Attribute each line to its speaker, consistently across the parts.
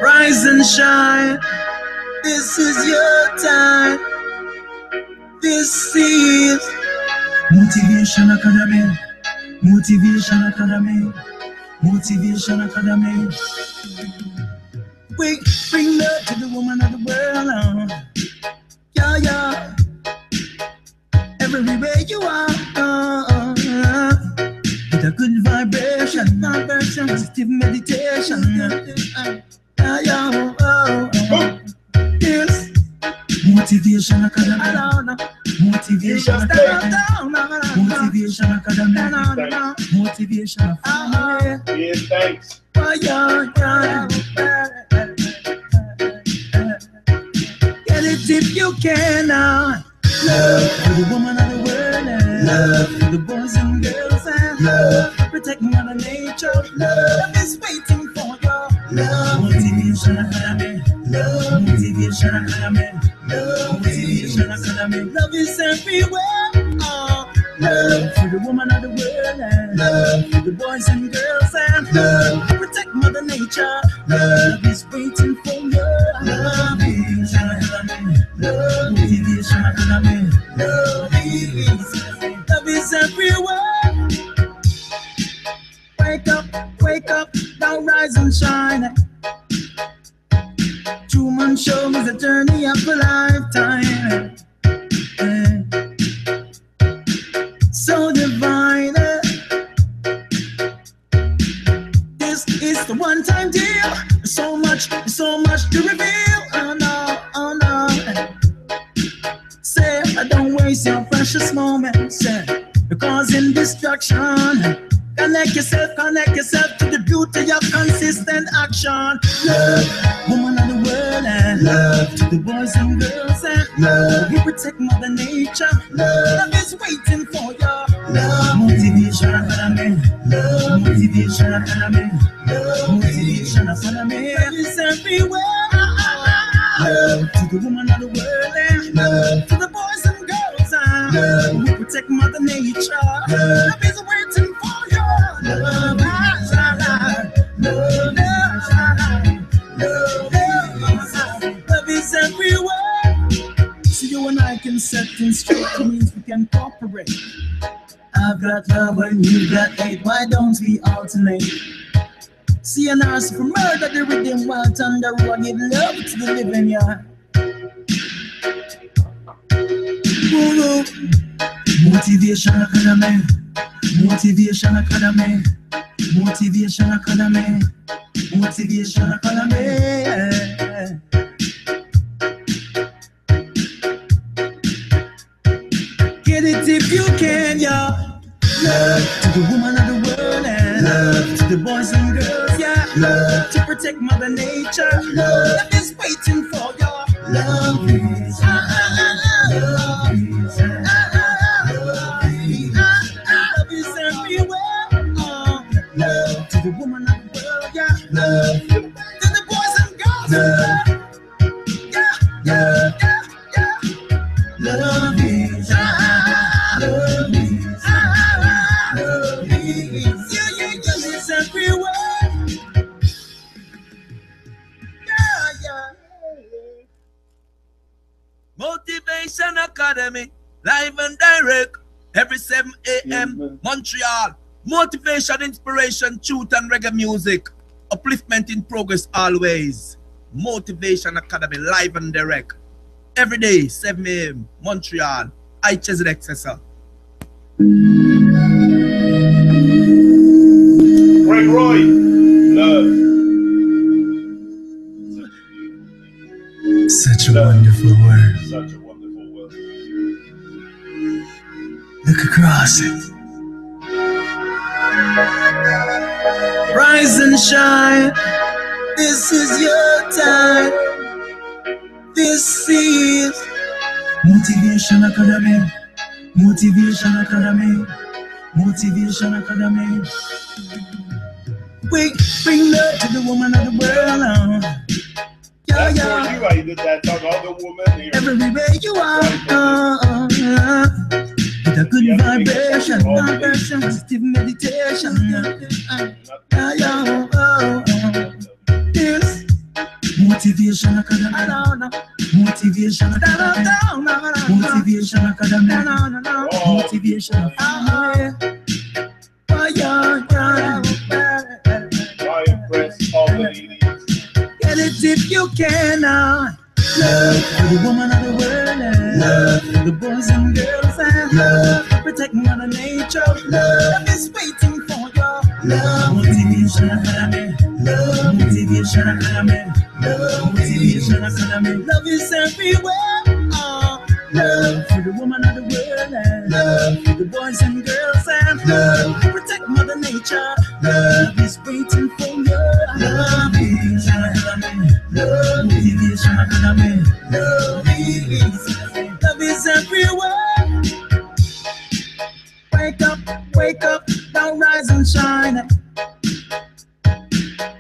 Speaker 1: Rise and shine. This is your time. This is Motivation Academy. Motivation Academy. Motivation Academy. We bring love to the woman of the world. Yeah, yeah. Everywhere you are. With a good vibration, positive meditation. Yes. Motivation Academy. Motivation Academy. Motivation Academy. Motivation Academy.
Speaker 2: Yes, thanks.
Speaker 1: Get it if you can. Love for the woman of the world. Love for the boys and girls. Love protect Mother Nature. Love is waiting for you. Love Motivation Academy. Love Motivation Academy. Love Motivation Academy. Love is everywhere. Love for the woman of the world. Love for the boys and girls. Love protect Mother Nature. Love is waiting for you. Love Motivation Academy. Love Motivation Academy. Love is everywhere. Wake up, now rise and shine. Truman Show is a journey of a lifetime. So divine. This is the one-time deal. So much to reveal. Oh no. Say, don't waste your precious moments. Causing distraction. Connect yourself to the beauty of consistent action. Love, woman of the world, and love to the boys and girls, and love, we protect Mother Nature. Love is waiting for you. Love, Motivation Academy. Love, Motivation Academy. Love, Motivation Academy. Love is everywhere. Love to the woman of the world, and love to the boys and girls, and love, we protect Mother Nature. Love is waiting for you. Love is everywhere. So you and I can set things straight. Means we can cooperate. I've got love and you've got hate. Why don't we alternate? See an arse for murder, the rhythm while thunder rugged love to the living yard. Motivation Academy. Motivation Academy. Motivation Academy. Motivation Academy. Get it if you can, yeah. Love to the woman of the world, and love to the boys and girls, yeah. Love to protect Mother Nature. Love is waiting for you. Love is, love is, love is everywhere. Love to the woman of the world, yeah. Love to the boys and girls, yeah. Yeah, yeah, yeah. Love is, love is, love is, yeah, it's everywhere. Yeah. Motivation Academy, live and direct, every 7 a.m. Montreal. Motivation, inspiration, truth, and reggae music. Upliftment in progress always. Motivation Academy, live and direct. Every day, 7 a.m. Montreal. I Chesed Excessor.
Speaker 2: Greg Roy, love.
Speaker 1: Such a wonderful word.
Speaker 2: Such a wonderful word.
Speaker 1: Look across it. Rise and shine. This is your time. This is Motivation Academy. Motivation Academy. Motivation Academy. We bring love to the woman of the world. Yeah,
Speaker 2: That's
Speaker 1: yeah.
Speaker 2: for you. I did that song, all the women here.
Speaker 1: Everywhere you are. With a good vibration, positive meditation. Yes. it if you can. Love for the woman of the world, love for the boys and girls, and love protect Mother Nature. Love is waiting for your love. Motivation Academy, love Motivation Academy, love Motivation Academy. Love is everywhere. Love for the woman of the world, and love for the boys and girls, and love protect Mother Nature. Love is waiting for you. Love is Academy, love Motivation Academy, love is everywhere. Wake up, now rise and shine.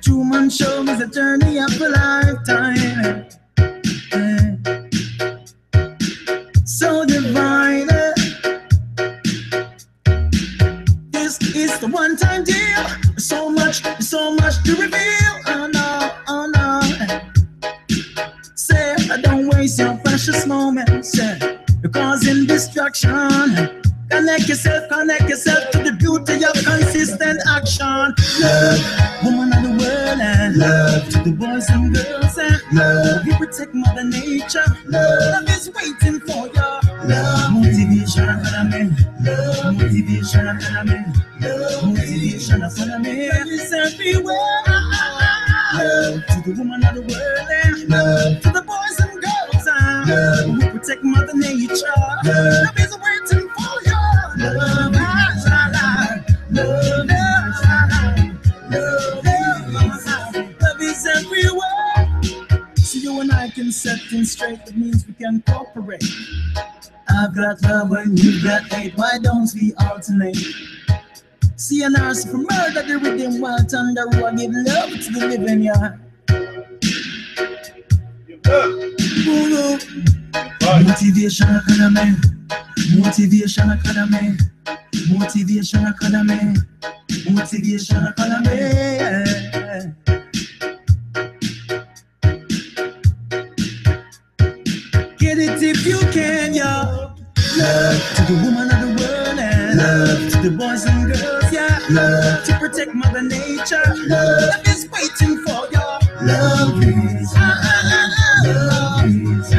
Speaker 1: Truman Show is a journey of a lifetime. So divine. This is the one-time deal. So much to reveal. Oh no. Say, don't waste your precious moments. You're causing destruction. Connect yourself to the beauty of consistent action. Love, woman of the world, and love to the boys and girls, and love, you protect Mother Nature. Love is waiting for you. Love, Motivation Academy, love, Motivation Academy, love, Motivation Academy. Love is everywhere. Love to the woman of the world, and love to the boys and girls, and love, we protect Mother Nature. Love is waiting for you. Love is everywhere. So you and I can set things straight. That means we can cooperate. I've got love and you've got hate. Why don't we alternate? See an arse for murder, the rhythm while thunder will give love to the living, yeah. Motivation Academy, Motivation Academy, Motivation Academy, Motivation Academy. Get it if you can, yeah. Love to the woman of the world, and love to the boys and girls, yeah. Love to protect Mother Nature. Love is waiting for you. Love is, love is,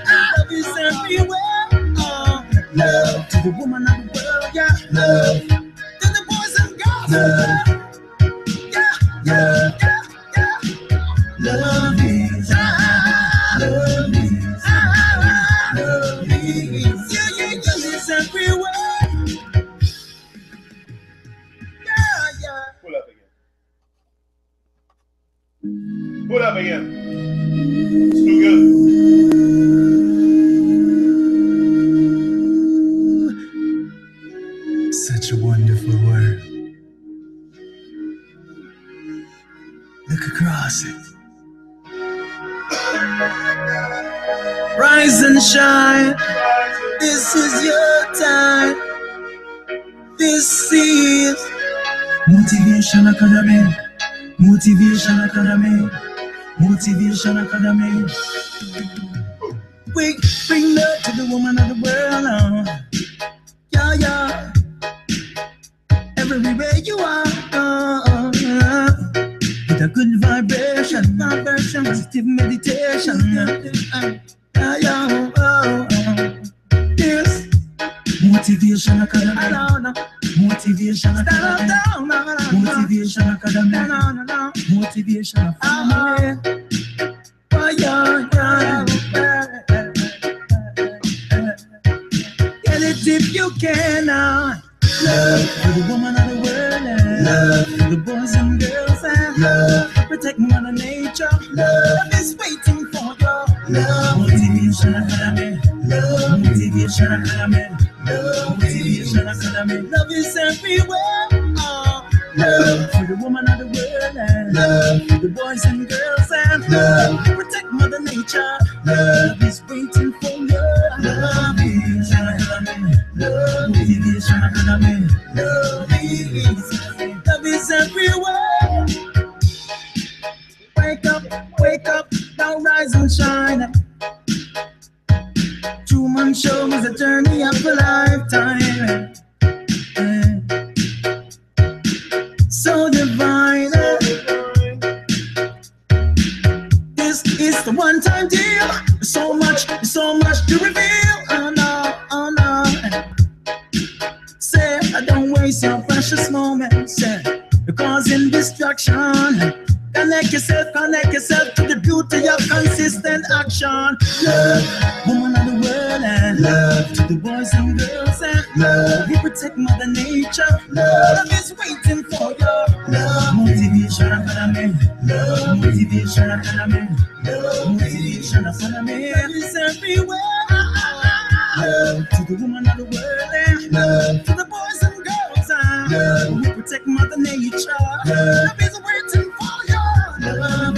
Speaker 1: love is everywhere. Love to the woman of the world, yeah. Love to the boys and girls, yeah. Love is, love is, love is everywhere. Yeah.
Speaker 2: Pull up again. It's too good.
Speaker 1: Such a wonderful word. Look across it. Rise and shine. This is your time. This is Motivation Academy. Motivation Academy. Motivation Academy. We bring love to the woman of the world. Yeah. Everywhere you are. With a good vibration, positive meditation. Yes. Motivation Academy. Motivation Academy. Motivation Academy. Motivation Academy. Get it if you can. Love for the woman of the world, love for the boys and girls, and love protect Mother Nature. Love is waiting for you. Love Motivation Academy, love Motivation Academy, love Motivation Academy. Love is everywhere. Love for the woman of the world, and love for the boys and girls, and love protect Mother Nature. Love is waiting for you. Love is Academy, love Motivation Academy, love is everywhere. Wake up, now rise and shine. Truman Show is a journey of a lifetime. So divine. causing distraction. Connect yourself to the beauty of consistent action. Love, woman of the world, and love to the boys and girls, and love. We protect Mother Nature. Love is waiting for you. Love, motivation academy. Love, motivation academy. Love, motivation academy. Love is everywhere. Love to the woman of the world, and love to the boys and girls, and love. We protect Mother Nature. Love is waiting for you. Love, love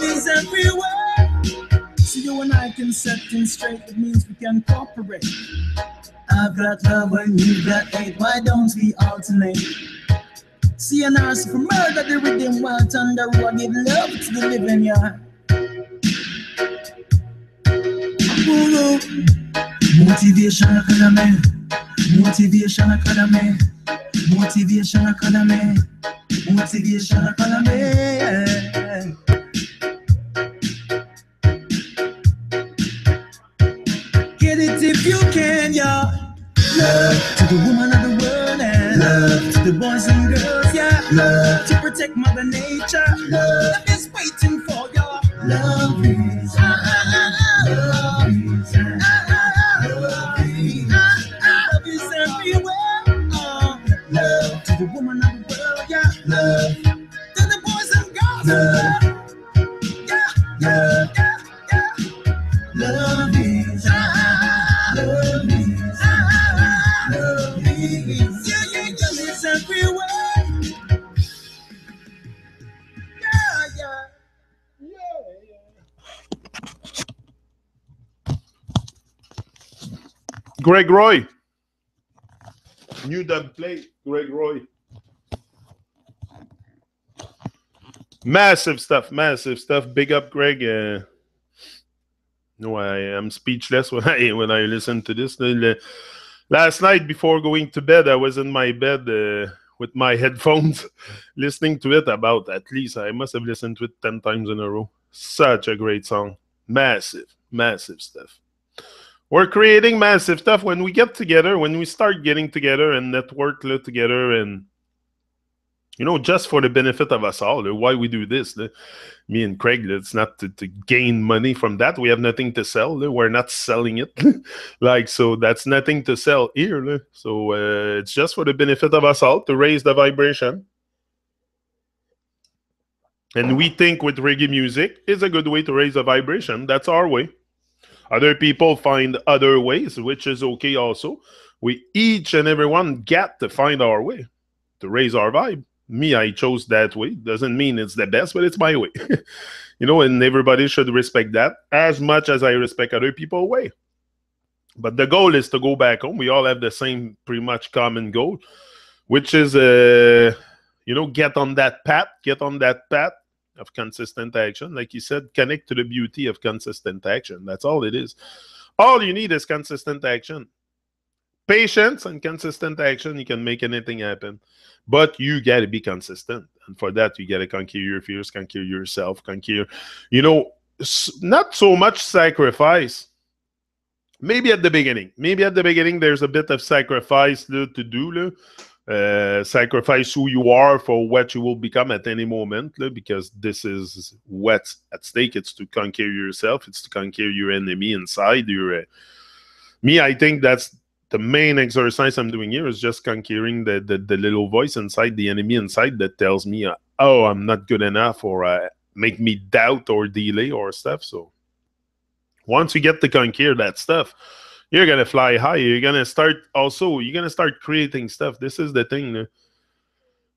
Speaker 1: is everywhere. So you and I can set things straight. It means we can cooperate. I've got love and you've got hate. Why don't we alternate? See an arse for murder, the rhythm while thunder will give love to the living yard. Motivation academy. Motivation academy. Motivation academy. Motivation academy. Get it if you can, yeah. Love to the woman of the world, and love to the boys and girls, yeah. Love to protect Mother Nature. Love is waiting for you. Love is, love is, love is everywhere. Love to the woman of the world, yeah. Love to the boys and girls, love, yeah, yeah, yeah, yeah. Love is, love is, love is, yeah, yeah, yeah, it's everywhere. Yeah, yeah, yeah.
Speaker 2: Greg Roy. New dub play, Greg Roy. Massive stuff, massive stuff. Big up, Greg. No, I am speechless when I listen to this. Last night before going to bed, I was in my bed with my headphones, listening to it about at least I must have listened to it 10 times in a row. Such a great song. Massive, massive stuff. We're creating massive stuff when we get together, when we start getting together and network together, and just for the benefit of us all. Why we do this? Me and Craig, it's not to gain money from that. We have nothing to sell. We're not selling it. So that's nothing to sell here. So it's just for the benefit of us all to raise the vibration. And we think with reggae music is a good way to raise the vibration. That's our way. Other people find other ways, which is okay also. We each and everyone get to find our way to raise our vibe. Me, I chose that way. Doesn't mean it's the best, but it's my way. And everybody should respect that as much as I respect other people's way. But the goal is to go back home. We all have the same pretty much common goal, which is, get on that path of consistent action. Like you said, connect to the beauty of consistent action. That's all it is. All you need is consistent action. Patience and consistent action, you can make anything happen. But you got to be consistent. And for that, you got to conquer your fears, conquer yourself, conquer, not so much sacrifice. Maybe at the beginning. There's a bit of sacrifice to do. Sacrifice who you are for what you will become at any moment, because this is what's at stake. It's to conquer yourself. It's to conquer your enemy inside. Me, I think that's the main exercise I'm doing here, is just conquering the little voice inside, the enemy inside that tells me, I'm not good enough, or make me doubt or delay or stuff. So once you get to conquer that stuff, you're going to fly high. You're going to start creating stuff. This is the thing.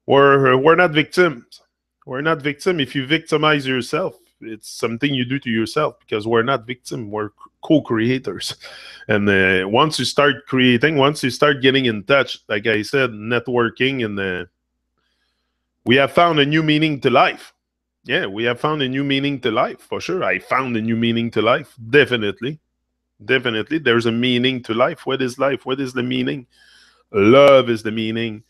Speaker 2: We're not victims. We're not victims. If you victimize yourself, it's something you do to yourself, because we're not victims. We're co-creators. And once you start creating, once you start getting in touch, like I said, networking, and we have found a new meaning to life. Yeah, we have found a new meaning to life, for sure. I found a new meaning to life. Definitely. There's a meaning to life. What is life? What is the meaning? Love is the meaning.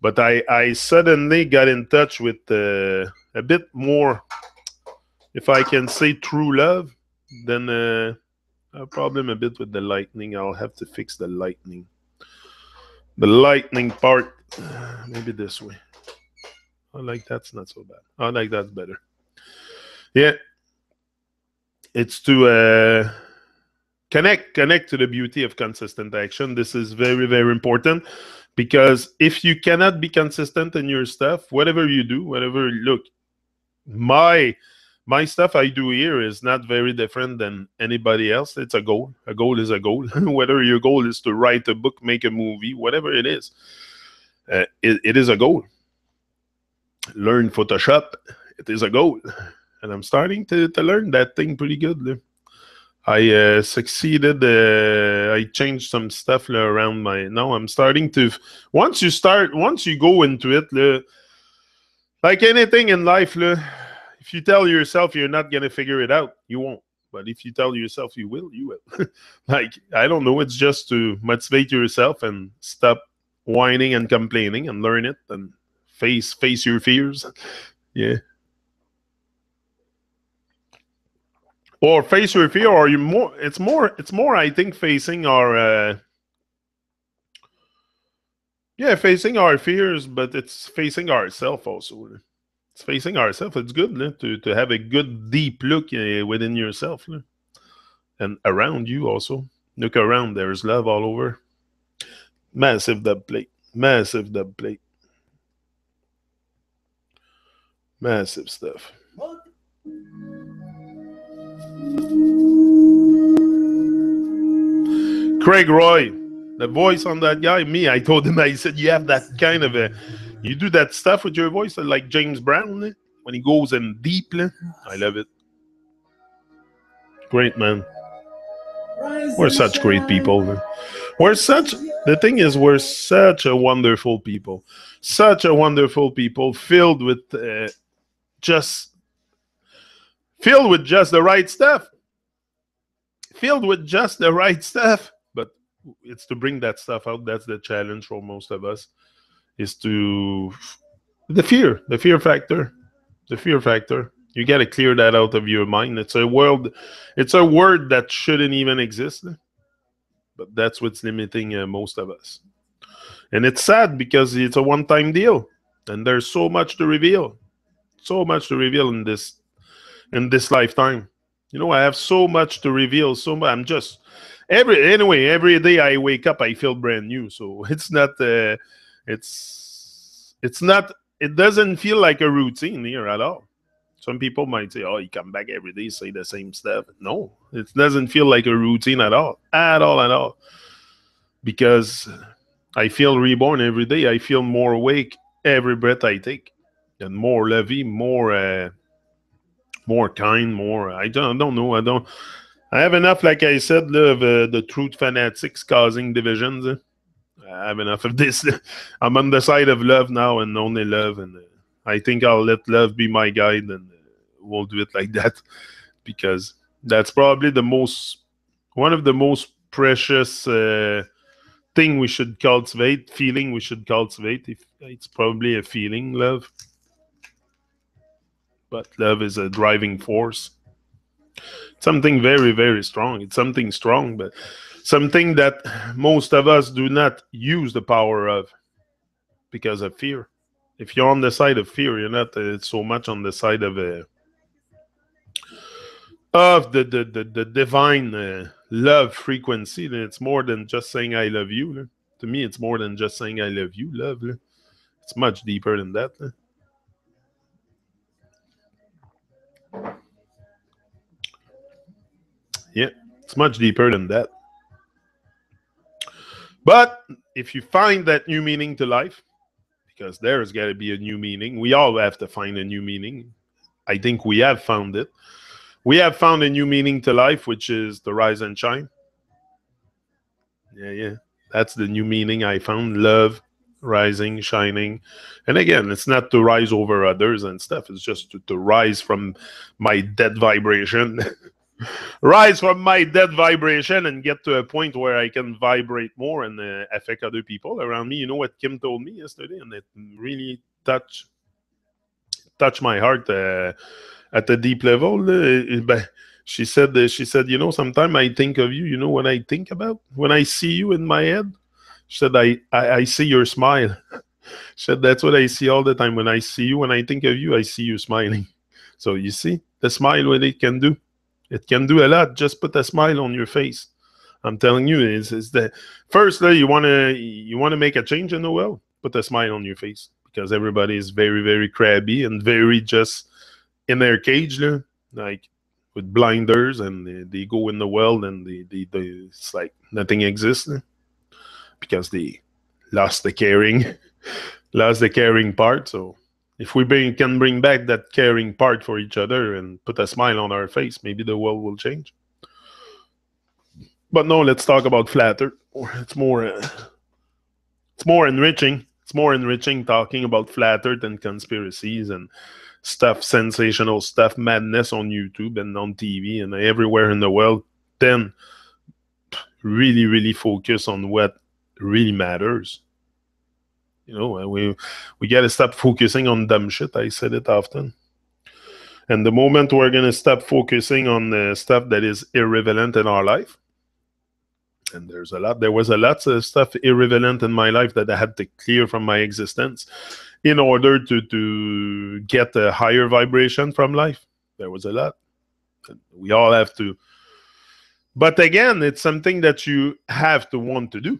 Speaker 2: But I suddenly got in touch with a bit more, if I can say, true love than A problem a bit with the lightning. I'll have to fix the lightning. The lightning part. Maybe this way. I like that's not so bad. I like that's better. Yeah. It's to connect to the beauty of consistent action. This is very, very important because if you cannot be consistent in your stuff, whatever you do, whatever look, my stuff I do here is not very different than anybody else. It's a goal. A goal is a goal. Whether your goal is to write a book, make a movie, whatever it is, it is a goal. Learn Photoshop, it is a goal. And I'm starting to learn that thing pretty good. I succeeded. I changed some stuff around my. Now I'm starting to. Once you go into it, like anything in life, if you tell yourself you're not gonna figure it out, you won't. But if you tell yourself you will, you will. Like I don't know. It's just to motivate yourself and stop whining and complaining and learn it and face your fears. Yeah. Or face your fear, or you more. It's more. I think facing our. Yeah, facing our fears, but it's facing ourselves also. It's facing ourselves. It's good to have a good deep look within yourself and around you also. Look around. There's love all over. Massive dub plate. Massive dub plate. Massive stuff. Craig Roy, the voice on that guy, me, I told him, I said, you have that kind of a, you do that stuff with your voice like James Brown, when he goes in deep. I love it. Great, man. We're such great people. The thing is, we're such a wonderful people. Such a wonderful people filled with just the right stuff. Filled with just the right stuff. But it's to bring that stuff out. That's the challenge for most of us. Is to the fear factor. The fear factor. You got to clear that out of your mind. It's a word that shouldn't even exist. But that's what's limiting most of us. And it's sad because it's a one-time deal. And there's so much to reveal. So much to reveal in this lifetime. You know, I have so much to reveal. I'm just every day I wake up, I feel brand new. So it's not it doesn't feel like a routine here at all. Some people might say, oh, you come back every day, say the same stuff. No, it doesn't feel like a routine at all. At all. Because I feel reborn every day. I feel more awake every breath I take. And more lovey, more kind, more. I don't know. I have enough, like I said, of the truth fanatics causing divisions. I have enough of this. I'm on the side of love now and only love. And I think I'll let love be my guide and we'll do it like that. Because that's probably one of the most precious thing we should cultivate, feeling we should cultivate. If it's probably a feeling, love. But love is a driving force. Something very, very strong. It's something strong, but something that most of us do not use the power of because of fear. If you're on the side of fear, you're not so much on the side of the divine love frequency. It's more than just saying I love you. To me, it's more than just saying I love you, love. It's much deeper than that. Yeah, it's much deeper than that. But if you find that new meaning to life, because there's got to be a new meaning, we all have to find a new meaning. I think we have found it. We have found a new meaning to life, which is to rise and shine. Yeah. That's the new meaning I found. Love, rising, shining. And again, it's not to rise over others and stuff. It's just to rise from my dead vibration. Rise from my dead vibration and get to a point where I can vibrate more and affect other people around me. You know what Kim told me yesterday, and it really touched my heart at a deep level. she said, sometimes I think of you. You know what I think about when I see you in my head? She said, I see your smile. She said, that's what I see all the time. When I see you, when I think of you, I see you smiling. So you see, the smile, what it can do. It can do a lot. Just put a smile on your face. I'm telling you, is the first you wanna make a change in the world, put a smile on your face because everybody is very, very crabby and very just in their cage, like with blinders, and they go in the world and it's like nothing exists because they lost the caring, lost the caring part. So if can bring back that caring part for each other and put a smile on our face, maybe the world will change. But no, let's talk about flat Earth. It's more enriching. It's more enriching talking about flat Earth and conspiracies and stuff, sensational stuff, madness on YouTube and on TV and everywhere in the world. Then really, really focus on what really matters. We got to stop focusing on dumb shit. I said it often. And the moment we're going to stop focusing on stuff that is irrelevant in our life, and there was a lot of stuff irrelevant in my life that I had to clear from my existence in order to get a higher vibration from life. There was a lot. We all have to. But again, it's something that you have to want to do.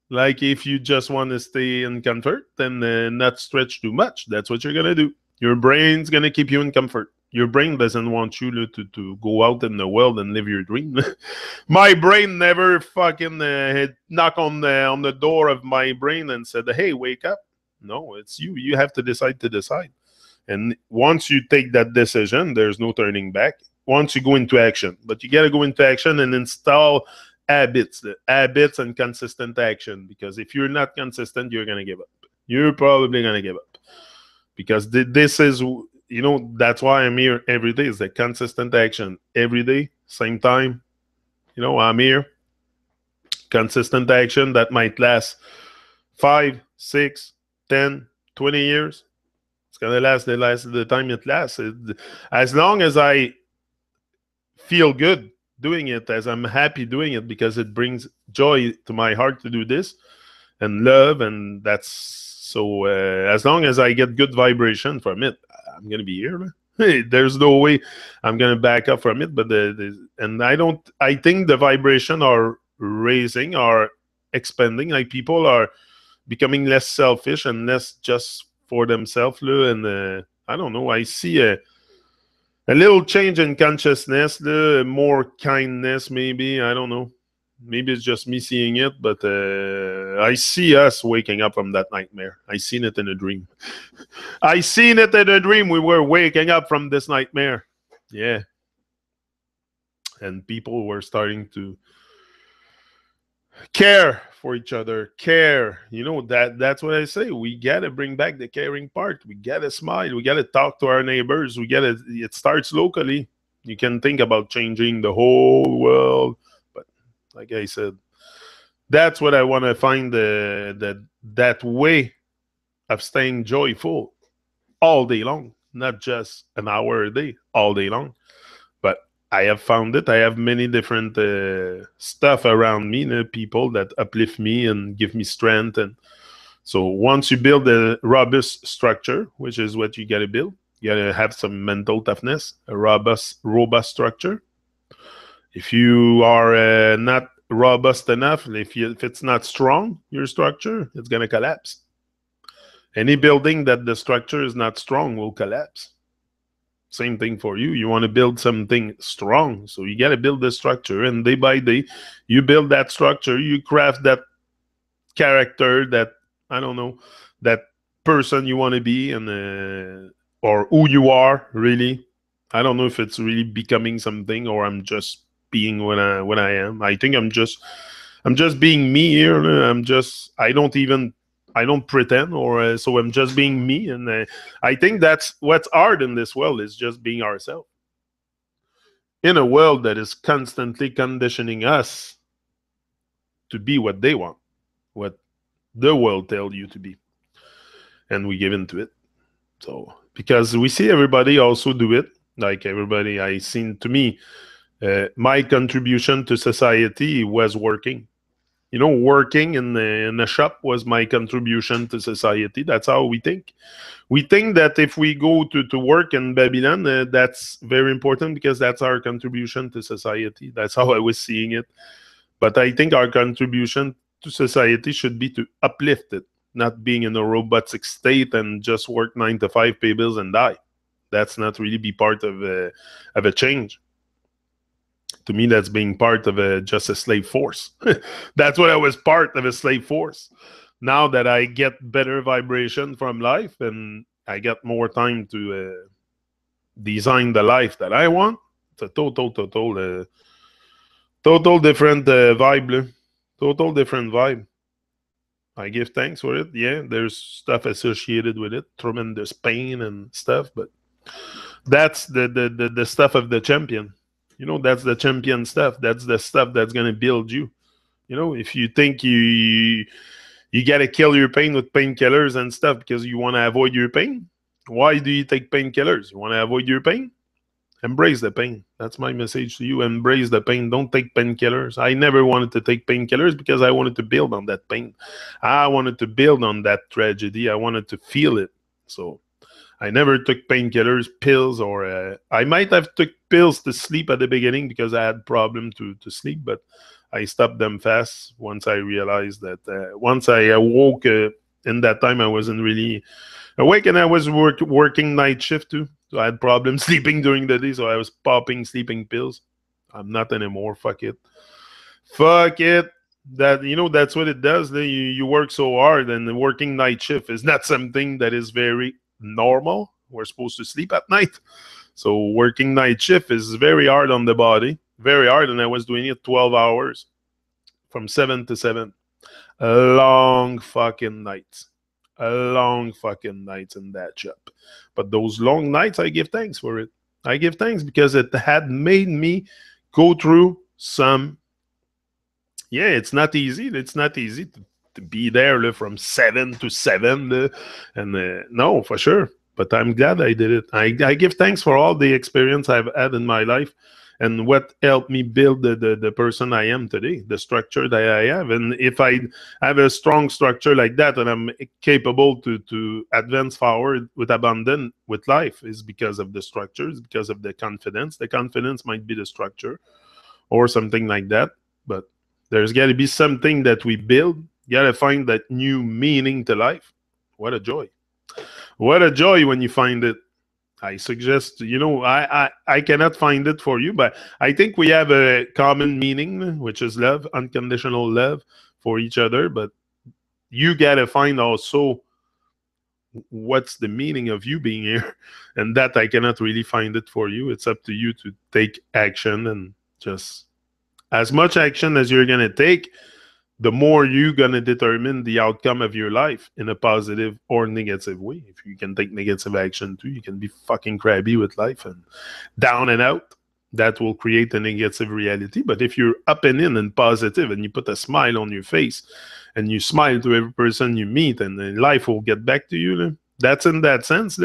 Speaker 2: Like if you just want to stay in comfort, then not stretch too much. That's what you're going to do. Your brain's going to keep you in comfort. Your brain doesn't want you to go out in the world and live your dream. My brain never fucking knock on the door of my brain and said, hey, wake up. No, it's you. You have to decide to decide. And once you take that decision, there's no turning back. Once you go into action. But you got to go into action and install habits and consistent action. Because if you're not consistent, you're going to give up. You're probably going to give up. Because this is... that's why I'm here every day. It's the consistent action. Every day, same time. I'm here. Consistent action that might last 5, 6, 10, 20 years. It's going to last the time it lasts. As long as I feel good doing it, as I'm happy doing it, because it brings joy to my heart to do this, and love, and that's so as long as I get good vibration from it, I'm gonna be here. There's no way I'm gonna back up from it. But I think the vibration are raising, are expanding. Like people are becoming less selfish and less just for themselves. And I don't know. I see a little change in consciousness, more kindness. Maybe I don't know. Maybe it's just me seeing it, but I see us waking up from that nightmare. I seen it in a dream. I seen it in a dream. We were waking up from this nightmare. Yeah. And people were starting to care for each other. Care. That's what I say. We got to bring back the caring part. We got to smile. We got to talk to our neighbors. It starts locally. You can think about changing the whole world. Like I said, that's what I want to find, that way of staying joyful all day long, not just an hour a day, all day long. But I have found it. I have many different stuff around me, people that uplift me and give me strength. And so once you build a robust structure, which is what you got to build, you got to have some mental toughness, a robust structure. If you are not robust enough, if it's not strong, your structure, it's going to collapse. Any building that the structure is not strong will collapse. Same thing for you. You want to build something strong, so you got to build the structure. And day by day, you build that structure. You craft that character, that, I don't know, that person you want to be, and or who you are, really. I don't know if it's really becoming something, or I'm just being when I am. I think I'm just being me here. I don't pretend, or so I'm just being me. And I think that's what's hard in this world, is just being ourselves in a world that is constantly conditioning us to be what they want, what the world tells you to be, and we give into it. So because we see everybody also do it, like everybody I seen, to me, My contribution to society was working. Working in a shop was my contribution to society. That's how we think. We think that if we go to work in Babylon, that's very important because that's our contribution to society. That's how I was seeing it. But I think our contribution to society should be to uplift it, not being in a robotic state and just work 9 to 5, pay bills, and die. That's not really be part of a change. To me, that's being part of just a slave force. That's what I was, part of a slave force. Now that I get better vibration from life and I get more time to design the life that I want, it's a total different vibe. Total different vibe. I give thanks for it. Yeah, there's stuff associated with it, tremendous pain and stuff, but that's the stuff of the champion. That's the champion stuff. That's the stuff that's gonna build you. If you think you gotta kill your pain with painkillers and stuff because you want to avoid your pain, why do you take painkillers? You want to avoid your pain? Embrace the pain. That's my message to you. Embrace the pain. Don't take painkillers. I never wanted to take painkillers because I wanted to build on that pain. I wanted to build on that tragedy. I wanted to feel it. So I never took painkillers, pills, or I might have took pills to sleep at the beginning because I had problem to sleep, but I stopped them fast once I realized that once I awoke in that time I wasn't really awake, and I was working night shift too. So I had problems sleeping during the day, so I was popping sleeping pills. I'm not anymore. Fuck it. Fuck it. That's what it does. You work so hard, and the working night shift is not something that is very normal. We're supposed to sleep at night. So working night shift is very hard on the body. Very hard, and I was doing it 12 hours from 7 to 7. Long fucking nights. Long fucking nights in that job. But those long nights, I give thanks for it. I give thanks because it had made me go through some. Yeah, it's not easy. It's not easy to be there from 7 to 7. And no, for sure. But I'm glad I did it. I give thanks for all the experience I've had in my life and what helped me build the person I am today, the structure that I have. And if I have a strong structure like that and I'm capable to advance forward with abandon with life, is because of the structures, because of the confidence. The confidence might be the structure or something like that. But there's got to be something that we build. You got to find that new meaning to life. What a joy. What a joy when you find it. I suggest, I cannot find it for you, but I think we have a common meaning, which is love, unconditional love for each other. But you got to find also what's the meaning of you being here. And that I cannot really find it for you. It's up to you to take action, and just as much action as you're going to take, the more you're going to determine the outcome of your life in a positive or negative way. If you can take negative action too, you can be fucking crabby with life and down and out. That will create a negative reality. But if you're up and in and positive and you put a smile on your face and you smile to every person you meet, and then life will get back to you. That's in that sense.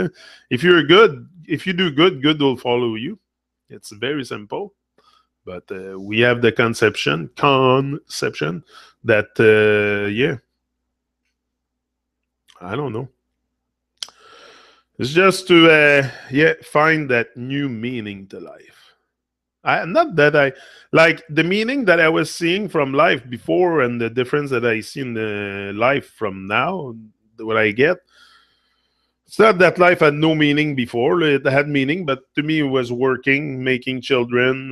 Speaker 2: If you're good, if you do good, good will follow you. It's very simple. But we have the conception that, yeah, I don't know. It's just to, find that new meaning to life. Not that I like the meaning that I was seeing from life before and the difference that I see in the life from now, what I get. It's not that life had no meaning before. It had meaning, but to me, it was working, making children,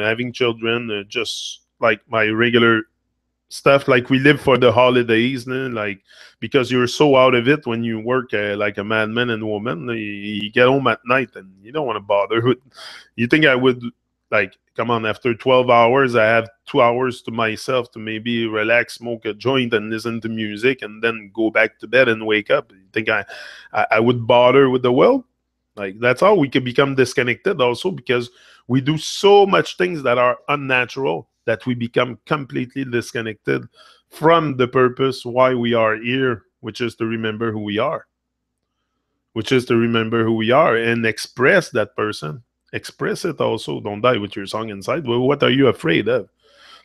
Speaker 2: having children, just like my regular stuff. Like we live for the holidays, like because you're so out of it when you work like a madman and woman. You get home at night and you don't want to bother with. You think I would like come on, after 12 hours, I have 2 hours to myself to maybe relax, smoke a joint, and listen to music, and then go back to bed and wake up. You think I would bother with the world? Like, that's how we can become disconnected also, because we do so much things that are unnatural that we become completely disconnected from the purpose why we are here, which is to remember who we are. Which is to remember who we are and express that person. express it also. Don't die with your song inside. Well, what are you afraid of?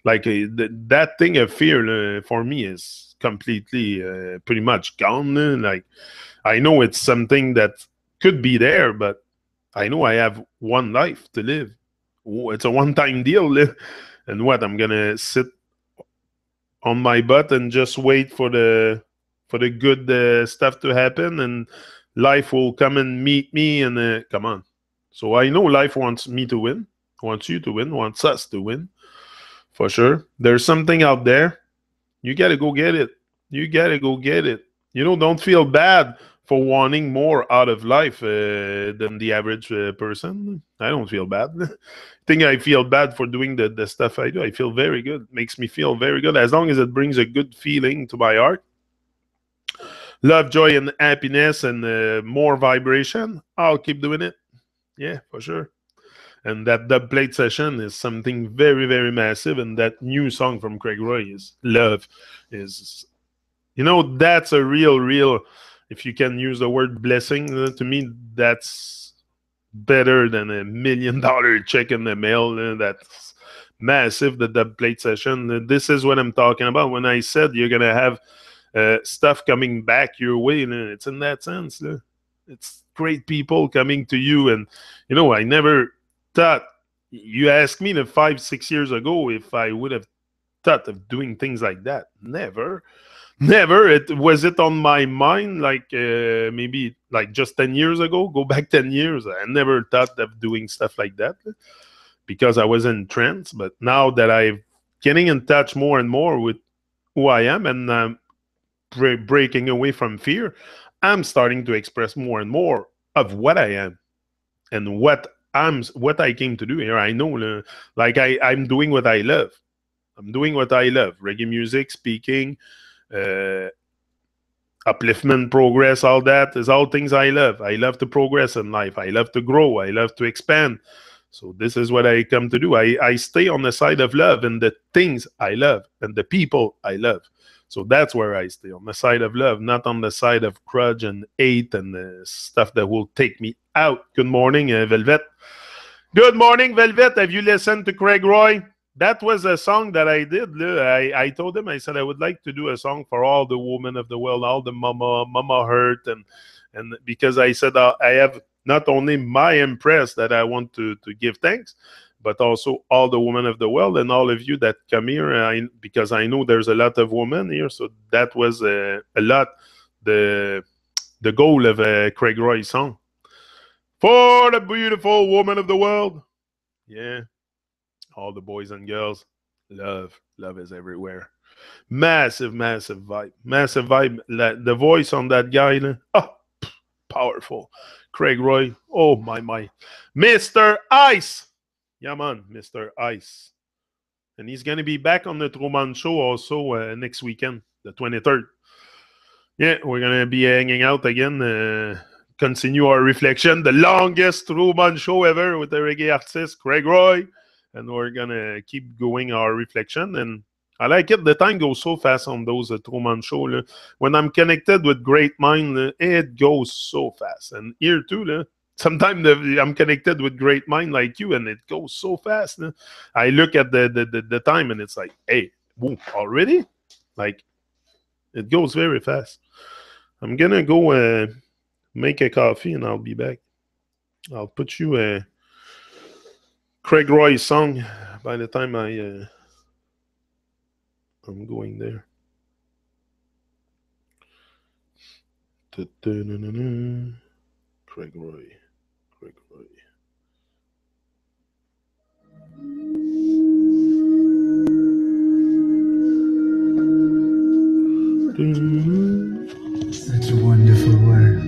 Speaker 2: Like that thing of fear for me is completely pretty much gone. Like I know it's something that could be there, but I know I have one life to live. It's a one-time deal. And what, I'm gonna sit on my butt and just wait for the good stuff to happen, and life will come and meet me, and come on. So I know life wants me to win, wants you to win, wants us to win, for sure. There's something out there. You gotta go get it. You gotta go get it. Don't feel bad for wanting more out of life than the average person. I don't feel bad. I feel bad for doing the stuff I do. I feel very good. It makes me feel very good. As long as it brings a good feeling to my heart, love, joy, and happiness, and more vibration, I'll keep doing it. Yeah, for sure. And that dub plate session is something very, very massive. And that new song from Craig Roy is Love. That's a real, if you can use the word blessing, to me, that's better than $1 million check in the mail. That's massive, the dub plate session. This is what I'm talking about when I said you're going to have stuff coming back your way. It's in that sense. It's great people coming to you. And, I never thought, you asked me 5-6 years ago if I would have thought of doing things like that. Never. Was it on my mind, like maybe like just 10 years ago? Go back 10 years. I never thought of doing stuff like that because I was in trance. But now that I'm getting in touch more and more with who I am, and breaking away from fear, I'm starting to express more and more of what I am and what I came to do here. I know, like I'm doing what I love. I'm doing what I love: reggae music, speaking, upliftment, progress. All that is all things I love. I love to progress in life. I love to grow. I love to expand. So this is what I come to do. I stay on the side of love and the things I love and the people I love. So that's where I stay, on the side of love, not on the side of grudge and hate and stuff that will take me out. Good morning, Velvet. Good morning, Velvet. Have you listened to Craig Roy? That was a song that I did. I told him, I said, I would like to do a song for all the women of the world, all the mama hurt. And because I said I have not only my Empress that I want to give thanks, but also all the women of the world and all of you that come here, because I know there's a lot of women here. So that was a lot the goal of Craig Roy's song. For the beautiful woman of the world. Yeah. All the boys and girls. Love is everywhere. Massive vibe. Massive vibe. The voice on that guy, powerful. Craig Roy. Oh, my. Mr. Ice. Yeah, man, Mr. Ice. And he's going to be back on the Truman Show also next weekend, the 23rd. Yeah, we're going to be hanging out again. Continue our reflection. The longest Truman Show ever with the reggae artist, Craig Roy. And we're going to keep going our reflection. And I like it. The time goes so fast on those Truman Show. When I'm connected with great mind, it goes so fast. And here too, sometimes I'm connected with great mind like you, and it goes so fast. I look at the time, and it's like, hey, whoa, already? Like, it goes very fast. I'm going to go make a coffee, and I'll be back. I'll put you a Craig Roy song by the time I'm going there. Craig Roy.
Speaker 1: Such a wonderful world.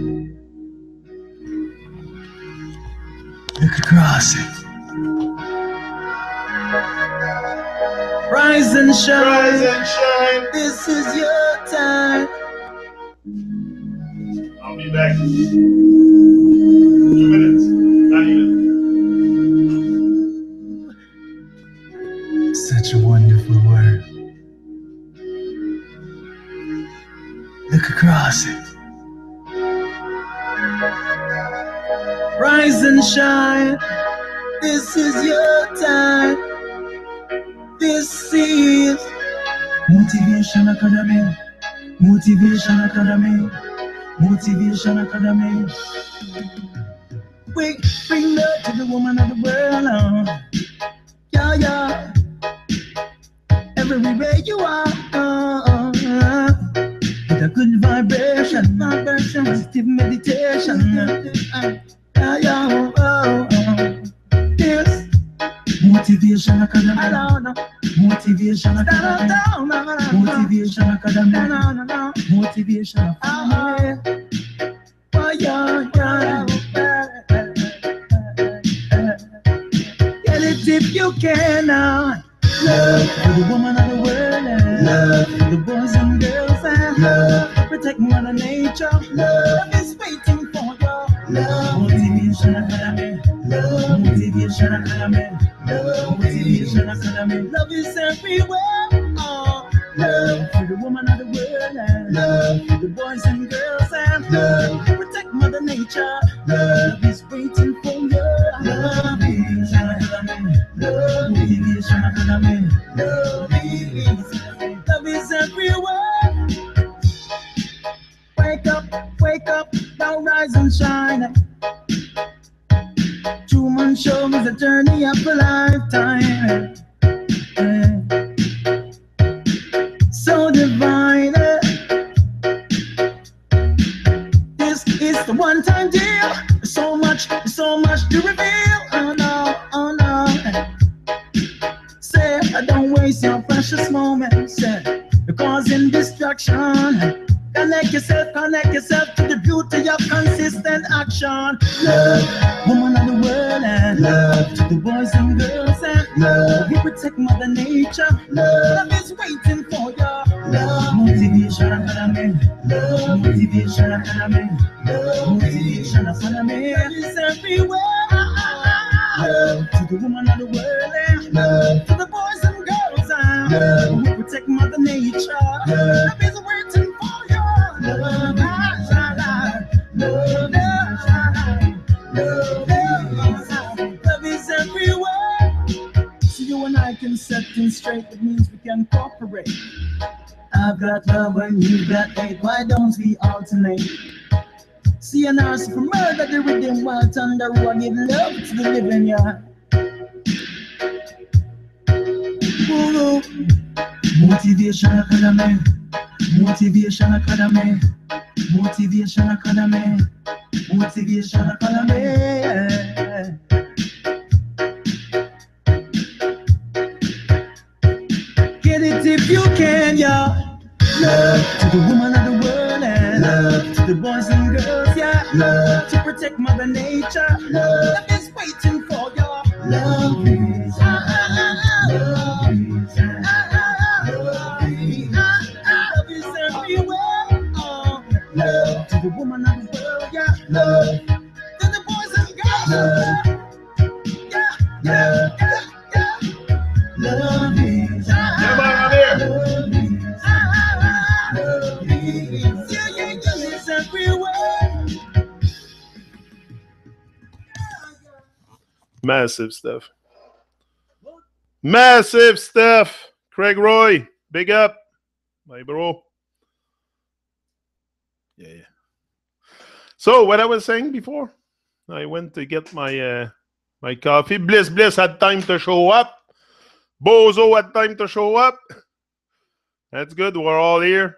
Speaker 1: Look across it. Rise and shine. This is your time.
Speaker 2: I'll be back. 2 minutes. Not even.
Speaker 1: Such a wonderful world. Look across it. Rise and shine. This is your time. This is Motivation Academy. Motivation Academy. Motivation Academy. We bring love to the woman of the world. Yeah, yeah. Everywhere you are. With a good vibration, positive meditation. Yeah, yeah. Yes. Motivation Academy. Motivation Academy. Motivation Academy. Motivation Academy. Oh, yeah, yeah. Get it if you can. Love for the woman of the world. Love for the boys and girls. Love protect Mother Nature. Love is waiting for you. Love Motivation Academy. Love Motivation Academy. Love Motivation Academy. Love is everywhere. Love for the woman of the world. Love for the boys and girls. Love protect Mother Nature. Love is waiting for you. Love Motivation Academy. Love Motivation Academy. Love is everywhere. Wake up, now rise and shine. Truman Show is a journey of a lifetime. So divine. This is the one-time deal. So much to reveal. Oh no, oh no. Say, don't waste your precious moments. You're causing destruction. Connect yourself to the beauty of consistent action. Love, woman of the world, and love to the boys and girls, and love, we protect Mother Nature. Love is waiting for you. Love, Motivation Academy. Love, Motivation Academy. Love, Motivation Academy. Love is everywhere. Love to the woman of the world, and love to the boys and girls, and love, we protect Mother Nature. Love is waiting for you. Love, love is everywhere. So you and I can set things straight. It means we can cooperate. I've got love and you've got hate. Why don't we alternate? See an arse for murder, the rhythm while thunder will give love to the living, yeah. Woo-hoo. Motivation Academy. Motivation Academy. Motivation Academy. Motivation Academy. Get it if you can, yeah. Love to the woman of the world, and love to the boys and girls, yeah. Love to protect Mother Nature. Love is waiting for you. Love is, love is, love is everywhere. Love to the woman of the world, yeah. Love to the boys and girls, yeah, yeah, yeah, yeah. Love is,
Speaker 2: Everybody out there.
Speaker 1: love is, yeah, yeah, yeah, it's everywhere.
Speaker 2: Massive stuff. Massive stuff. Craig Roy, big up. My bro. Yeah. So what I was saying before, I went to get my my coffee. Bliss had time to show up. Bozo had time to show up. That's good. We're all here.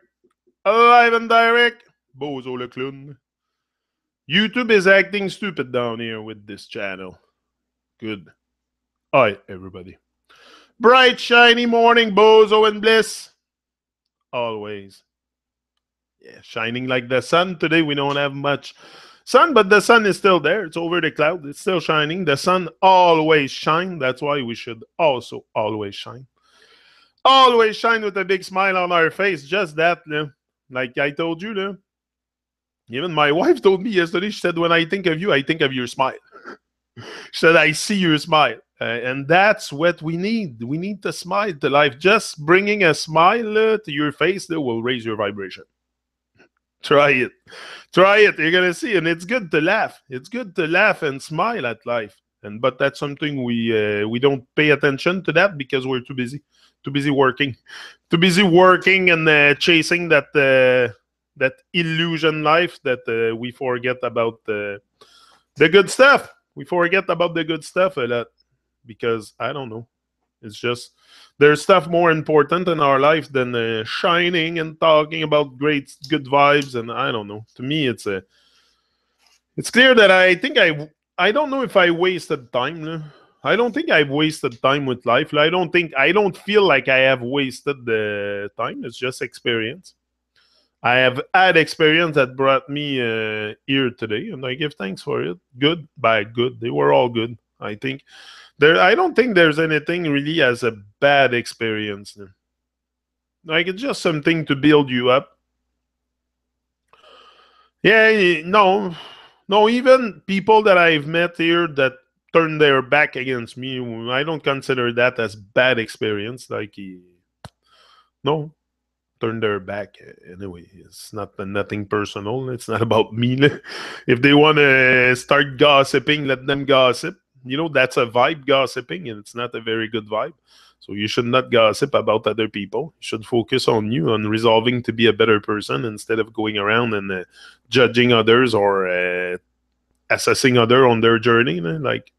Speaker 2: Live and direct. Bozo le clown. YouTube is acting stupid down here with this channel. Good. Hi, everybody. Bright, shiny morning, Bozo and Bliss. Always. Yeah, shining like the sun. Today we don't have much sun, but the sun is still there. It's over the cloud. It's still shining. The sun always shines. That's why we should also always shine. Always shine with a big smile on our face. Just that, like I told you. Even my wife told me yesterday, she said, when I think of you, I think of your smile. She said, I see your smile. And that's what we need. We need to smile to life. Just bringing a smile to your face that will raise your vibration. Try it. Try it. You're going to see. And it's good to laugh. It's good to laugh and smile at life. but that's something we don't pay attention to that because we're too busy working, too busy working and chasing that illusion life that we forget about the good stuff. We forget about the good stuff a lot because I don't know. It's just there's stuff more important in our life than shining and talking about great good vibes. And I don't know. To me, it's clear that I don't know if I wasted time. I don't think I've wasted time with life. I don't feel like I have wasted the time. It's just experience. I have had experience that brought me here today, and I give thanks for it. Good, bad, good. They were all good. I think I don't think there's anything really as a bad experience. Like it's just something to build you up. Yeah, no, no. Even people that I've met here that turn their back against me, I don't consider that as bad experience. Like no, turn their back anyway. It's not nothing personal. It's not about me. If they want to start gossiping, let them gossip. That's a vibe, gossiping, and it's not a very good vibe. So you should not gossip about other people. You should focus on you, on resolving to be a better person instead of going around and judging others or assessing other on their journey. Like,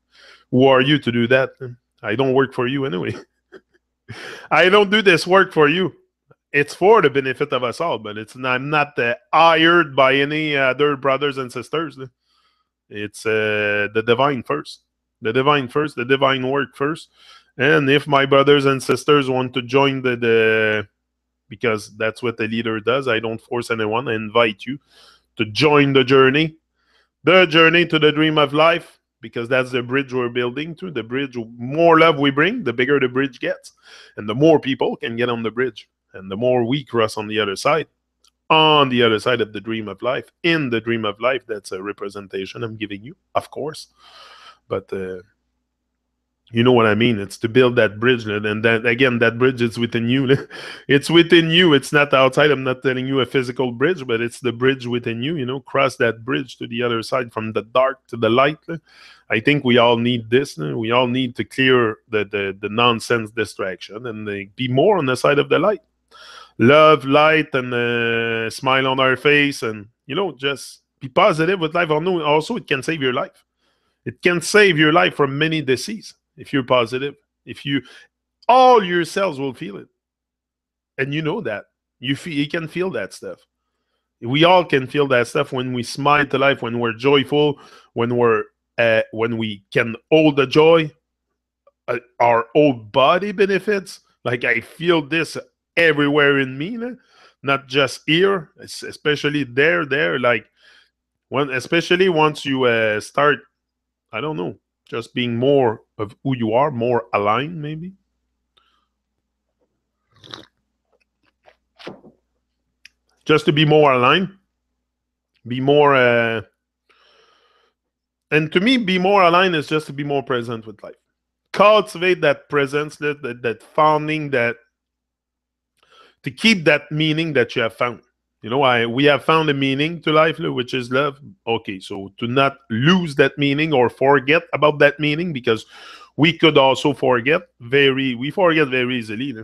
Speaker 2: who are you to do that? I don't work for you anyway. I don't do this work for you. It's for the benefit of us all, but I'm not hired by any other brothers and sisters. It's the divine first. The divine first, the divine work first. And if my brothers and sisters want to join because that's what the leader does, I don't force anyone. I invite you to join the journey to the dream of life, because that's the bridge we're building to. The bridge, more love we bring, the bigger the bridge gets, and the more people can get on the bridge, and the more we cross on the other side of the dream of life. In the dream of life, that's a representation I'm giving you, of course. But you know what I mean? It's to build that bridge. And then again, that bridge is within you. It's within you. It's not outside. I'm not telling you a physical bridge, but it's the bridge within you. Cross that bridge to the other side, from the dark to the light. I think we all need this. We all need to clear the nonsense distraction and be more on the side of the light. Love, light, and smile on our face. And, just be positive with life. Also, it can save your life. It can save your life from many diseases if you're positive. All your cells will feel it. And you know that. You can feel that stuff. We all can feel that stuff when we smile to life, when we're joyful, when we can hold the joy. Our whole body benefits. Like, I feel this everywhere in me, not just here, especially there. Like, especially once you start, I don't know, just being more of who you are, more aligned, maybe. Just to be more aligned, be more, and to me, be more aligned is just to be more present with life. Cultivate that presence, that founding, to keep that meaning that you have found. We have found a meaning to life, which is love. Okay, so to not lose that meaning or forget about that meaning, because we could also forget we forget very easily.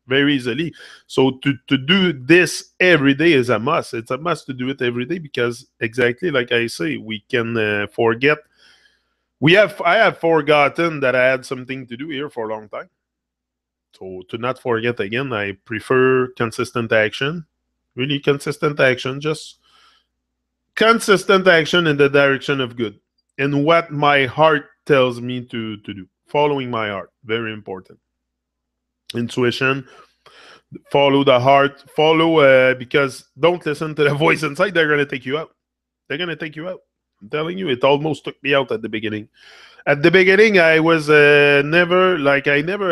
Speaker 2: Very easily. So to do this every day is a must. It's a must to do it every day, because exactly like I say, we can forget. I have forgotten that I had something to do here for a long time. So to not forget again, I prefer consistent action. Really consistent action, just consistent action in the direction of good and what my heart tells me to do. Following my heart, very important. Intuition, follow the heart, because don't listen to the voice inside. They're going to take you out. They're going to take you out. I'm telling you, it almost took me out at the beginning. At the beginning, I was I never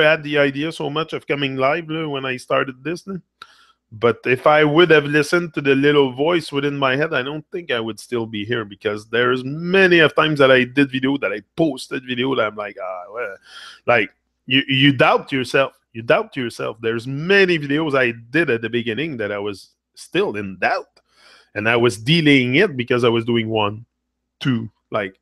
Speaker 2: had the idea so much of coming live when I started this. But if I would have listened to the little voice within my head, I don't think I would still be here, because there's many of times that I did video, that I posted video, that I'm like, well, like you doubt yourself. You doubt yourself. There's many videos I did at the beginning that I was still in doubt, and I was delaying it because I was doing 1, 2, like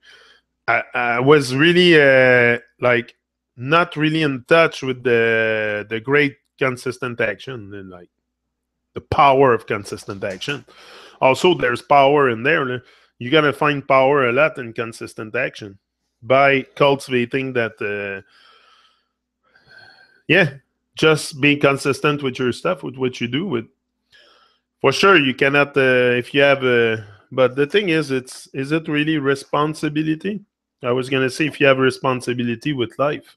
Speaker 2: I was really like not really in touch with the great consistent action and like the power of consistent action. Also, there's power in there. You're gonna find power a lot in consistent action by cultivating that. Yeah, just be consistent with your stuff, with what you do. With for sure, you cannot if you have. But the thing is it really responsibility? I was gonna say if you have responsibility with life,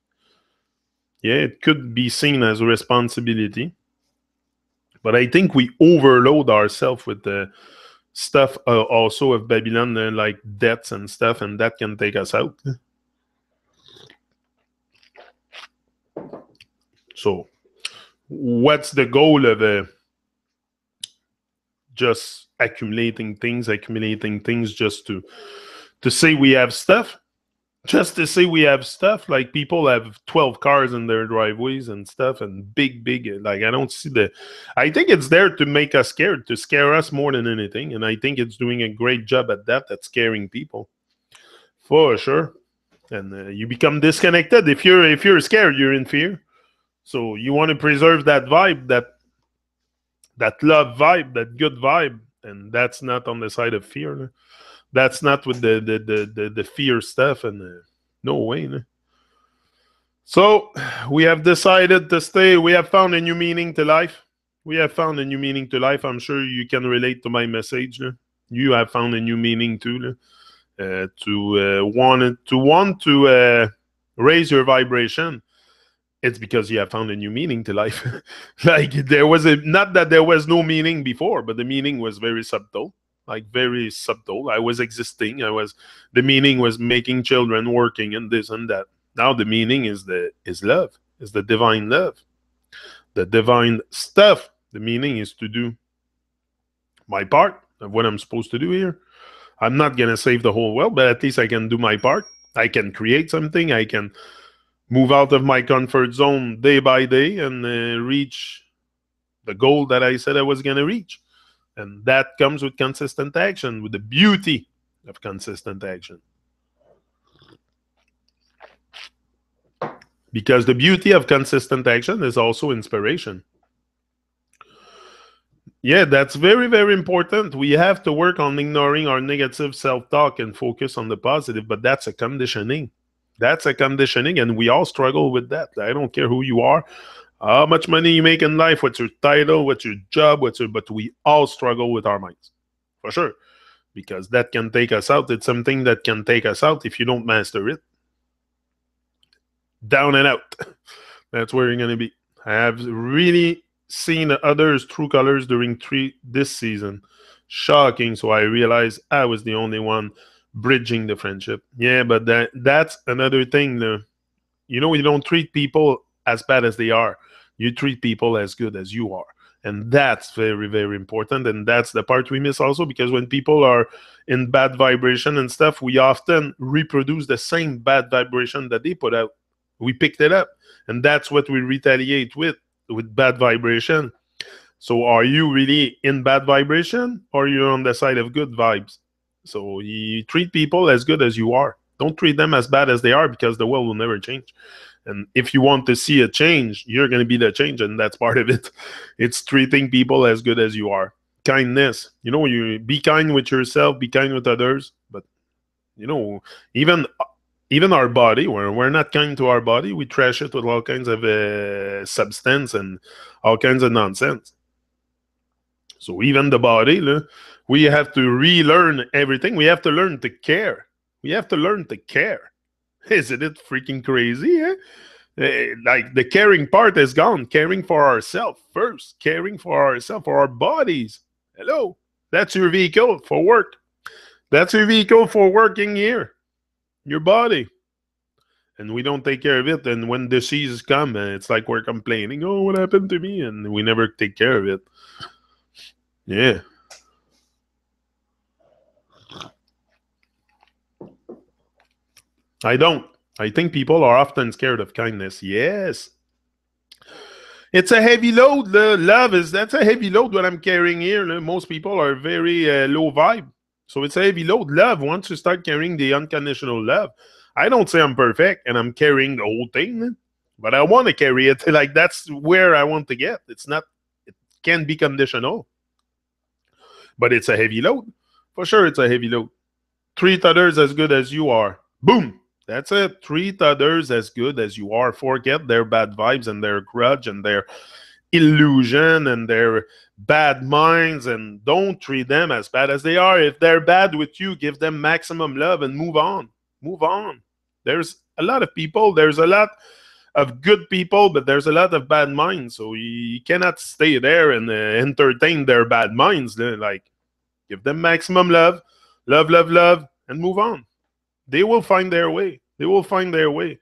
Speaker 2: yeah, it could be seen as a responsibility. But I think we overload ourselves with the stuff also of Babylon, like debts and stuff, and that can take us out. So, what's the goal of just accumulating things just to say we have stuff? Just to say we have stuff, like people have 12 cars in their driveways and stuff, and big, like I don't see I think it's there to make us scared, to scare us more than anything, and I think it's doing a great job at that, at scaring people, for sure. And you become disconnected. If you're scared, you're in fear. So you want to preserve that vibe, that love vibe, that good vibe, and that's not on the side of fear. No? That's not with the fear stuff, and no way. No? So we have decided to stay. We have found a new meaning to life. We have found a new meaning to life. I'm sure you can relate to my message. No? You have found a new meaning too. No? To want to raise your vibration. It's because you have found a new meaning to life. Like there was not that there was no meaning before, but the meaning was very subtle. Like very subtle. I was existing. The meaning was making children, working, and this and that. Now the meaning is love, is the divine love, the divine stuff. The meaning is to do my part of what I'm supposed to do here. I'm not gonna save the whole world, but at least I can do my part. I can create something. I can move out of my comfort zone day by day and reach the goal that I said I was going to reach. And that comes with consistent action, with the beauty of consistent action. Because the beauty of consistent action is also inspiration. Yeah, that's very, very important. We have to work on ignoring our negative self-talk and focus on the positive, but that's a conditioning. That's a conditioning, and we all struggle with that. I don't care who you are, how much money you make in life, what's your title, what's your job, but we all struggle with our minds, for sure, because that can take us out. It's something that can take us out if you don't master it. Down and out. That's where you're going to be. I have really seen others' true colors during this season. Shocking. So I realized I was the only one bridging the friendship. Yeah, but that's another thing. You don't treat people as bad as they are. You treat people as good as you are. And that's very, very important. And that's the part we miss also, because when people are in bad vibration and stuff, we often reproduce the same bad vibration that they put out. We picked it up. And that's what we retaliate with bad vibration. So are you really in bad vibration, or you're on the side of good vibes? So you treat people as good as you are. Don't treat them as bad as they are, because the world will never change. And if you want to see a change, you're going to be the change, and that's part of it. It's treating people as good as you are. Kindness. You be kind with yourself, be kind with others. But, even our body, we're not kind to our body, we trash it with all kinds of substance and all kinds of nonsense. So even the body, we have to relearn everything. We have to learn to care. We have to learn to care. Isn't it freaking crazy? Like the caring part is gone. Caring for ourselves first. Caring for ourselves, for our bodies. Hello. That's your vehicle for work. That's your vehicle for working here. Your body. And we don't take care of it. And when diseases come, it's like we're complaining, oh, what happened to me? And we never take care of it. Yeah. I don't. I think people are often scared of kindness. Yes. It's a heavy load. That's a heavy load what I'm carrying here. Most people are very low vibe. So it's a heavy load. Love, once you start carrying the unconditional love, I don't say I'm perfect and I'm carrying the whole thing, but I want to carry it. Like, that's where I want to get. It's not, it can be conditional, but it's a heavy load. For sure, it's a heavy load. Treat others as good as you are. Boom. That's it. Treat others as good as you are. Forget their bad vibes and their grudge and their illusion and their bad minds, and don't treat them as bad as they are. If they're bad with you, give them maximum love and move on. Move on. There's a lot of people, there's a lot of good people, but there's a lot of bad minds. So you cannot stay there and entertain their bad minds. Like, give them maximum love, love, love, love, and move on. They will find their way. They will find their way.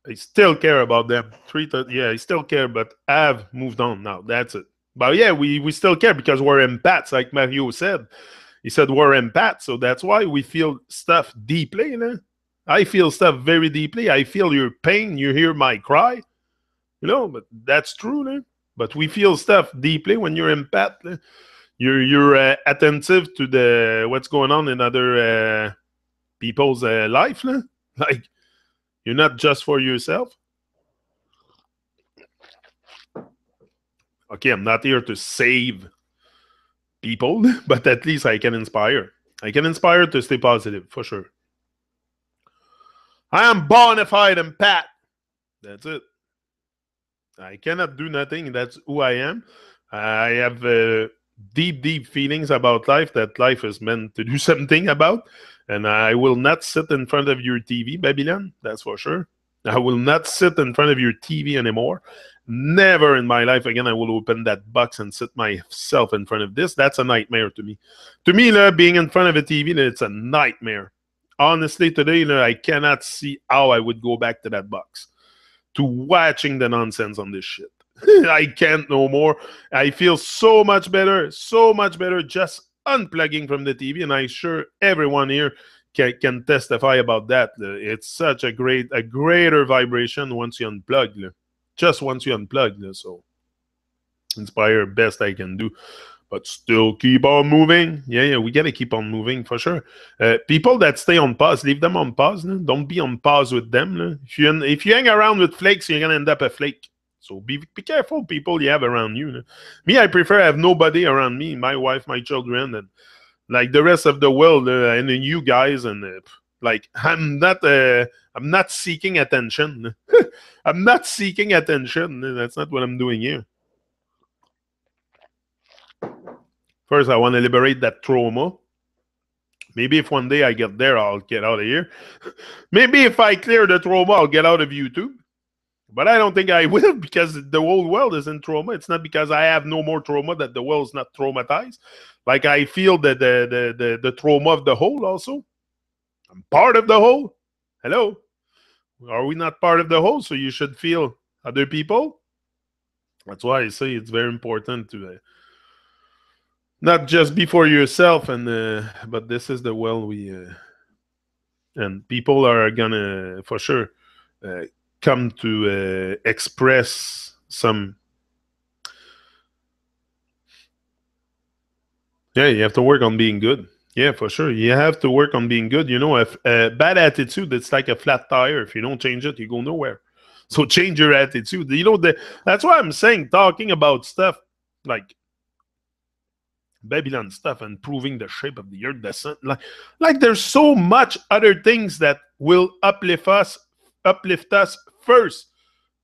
Speaker 2: I still care about them. Yeah, I still care, but I've moved on now. That's it. But yeah, we still care because we're empaths, like Mario said. He said we're empaths, so that's why we feel stuff deeply. You know? I feel stuff very deeply. I feel your pain. You hear my cry. But that's true. But we feel stuff deeply when you're empath. You're attentive to the what's going on in other people's life. Like, you're not just for yourself. Okay, I'm not here to save people, but at least I can inspire. I can inspire to stay positive, for sure. I am bona fide empath. That's it. I cannot do nothing. That's who I am. I have deep, deep feelings about life, that life is meant to do something about. And I will not sit in front of your TV, Babylon. That's for sure. I will not sit in front of your TV anymore. Never in my life again I will open that box and sit myself in front of this. That's a nightmare to me. To me, being in front of a TV, it's a nightmare. Honestly, today, I cannot see how I would go back to that box, to watching the nonsense on this shit. I can't no more. I feel so much better just unplugging from the TV, and I'm sure everyone here can testify about that. It's such a greater vibration once you unplug. Just once you unplug. So inspire best I can do, but still keep on moving. Yeah, we gotta keep on moving for sure. People that stay on pause, leave them on pause. Don't be on pause with them. If you hang around with flakes, you're gonna end up a flake. So be careful, people you have around you. Me, I prefer have nobody around me. My wife, my children, and like the rest of the world, and then you guys, and like I'm not seeking attention. I'm not seeking attention. That's not what I'm doing here. First, I want to liberate that trauma. Maybe if one day I get there, I'll get out of here. Maybe if I clear the trauma, I'll get out of YouTube. But I don't think I will, because the whole world is in trauma. It's not because I have no more trauma that the world's not traumatized. Like, I feel that the trauma of the whole also. I'm part of the whole. Hello? Are we not part of the whole? So you should feel other people. That's why I say it's very important to not just be for yourself, but this is the world we and people are gonna for sure come to express some. Yeah, you have to work on being good. Yeah, for sure. You have to work on being good. If bad attitude, it's like a flat tire. If you don't change it, you go nowhere. So change your attitude. That's why I'm saying, talking about stuff like Babylon stuff and proving the shape of the earth, the sun. Like there's so much other things that will uplift us first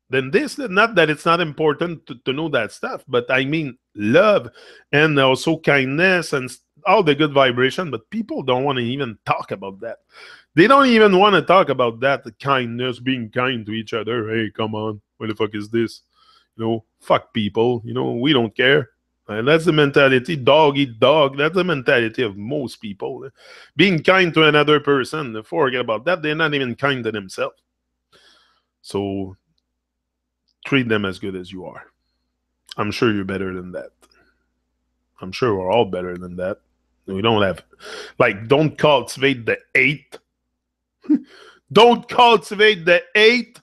Speaker 2: than this. Not that it's not important to know that stuff, but I mean love and also kindness and all the good vibration. But people don't want to even talk about that. They don't even want to talk about that, the kindness, being kind to each other. Hey, come on, what the fuck is this? Fuck people. We don't care. And that's the mentality, dog eat dog. That's the mentality of most people. Being kind to another person, forget about that. They're not even kind to themselves. So treat them as good as you are. I'm sure you're better than that. I'm sure we're all better than that. We don't have, don't cultivate the hate. Don't cultivate the hate.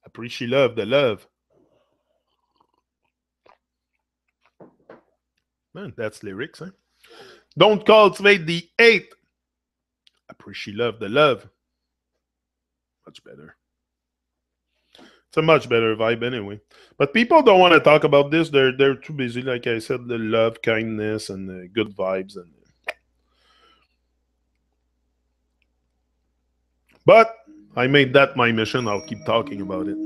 Speaker 2: Appreciate the love. Man, that's lyrics, eh? Don't cultivate the hate. Appreciate love, the love. Much better. It's a much better vibe anyway. But people don't want to talk about this. They're too busy, like I said, the love, kindness, and the good vibes. And but I made that my mission. I'll keep talking about it.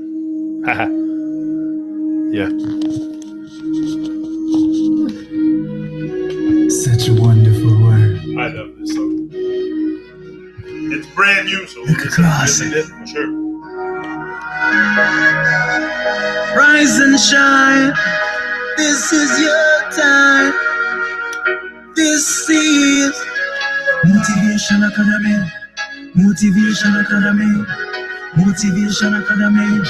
Speaker 2: Yeah.
Speaker 1: Such a wonderful word.
Speaker 2: I love this song. It's brand new, so
Speaker 1: Look across
Speaker 2: it for sure.
Speaker 1: Rise and shine. This is your time. This is Motivation Academy. Motivation Academy. Motivation Academy.